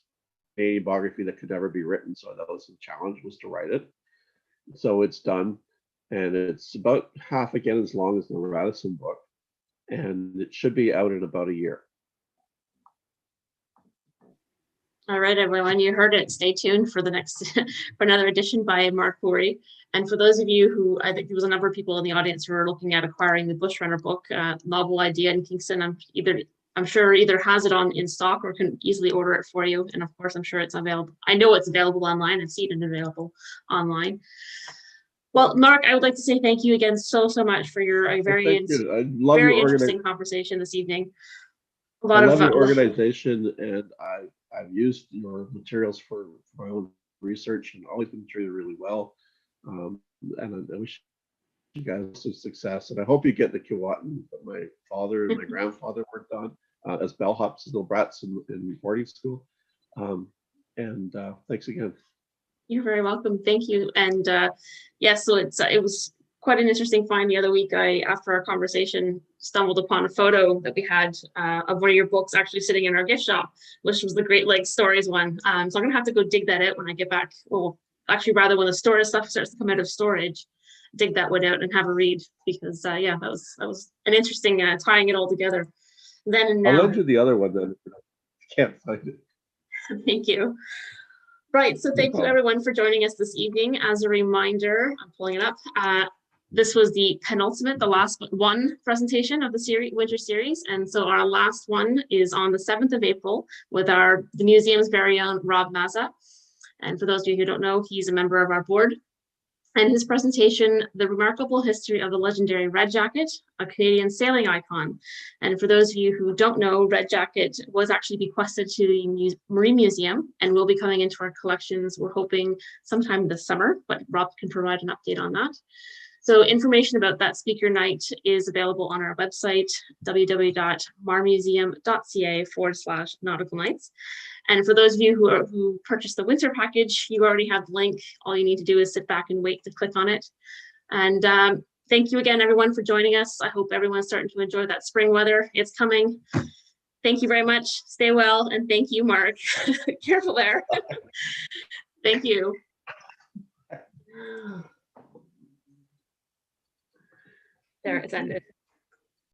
Canadian biography that could ever be written, so that was the challenge, was to write it. So it's done. And it's about half again as long as the Radisson book, and it should be out in about a year. All right, everyone, you heard it. Stay tuned for the next for another edition by Mark Bourrie. And for those of you who, I think there was a number of people in the audience who are looking at acquiring the Bushrunner book, novel idea in Kingston, I'm sure either has it in stock or can easily order it for you. And of course, I'm sure it's available. I know it's available online. I've seen it available online. Well, Mark, I would like to say thank you again so much for your very interesting conversation this evening. I love your organization, and I've used your materials for my own research and always been treated really well. And I wish you guys some success. And I hope you get the Keewatin that my father and my grandfather worked on as bellhops as little brats in boarding school. And thanks again. You're very welcome. Thank you. And so it was quite an interesting find the other week. After our conversation, stumbled upon a photo that we had of one of your books actually sitting in our gift shop, which was the Great Lakes Stories one. So I'm gonna have to go dig that out when I get back. Well, actually, rather when the storage stuff starts to come out of storage. dig that one out and have a read, because yeah, that was an interesting tying it all together then and I'll now. lend you the other one then. If I can't find it. Thank you. Right, so thank you problem. everyone for joining us this evening. As a reminder, I'm pulling it up. This was the penultimate, the last but one presentation of the winter series. And so our last one is on the 7th of April with the museum's very own Rob Mazza. And for those of you who don't know, he's a member of our board. And his presentation, The Remarkable History of the Legendary Red Jacket, a Canadian sailing icon. And for those of you who don't know, Red Jacket was actually bequested to the Marine Museum and will be coming into our collections, we're hoping sometime this summer, but Rob can provide an update on that. So information about that speaker night is available on our website, www.marmuseum.ca/nautical nights. And for those of you who purchased the winter package, you already have the link. All you need to do is sit back and wait to click on it. And thank you again, everyone, for joining us. I hope everyone's starting to enjoy that spring weather. It's coming. Thank you very much. Stay well. And thank you, Mark. Careful there. Thank you. There, it's ended.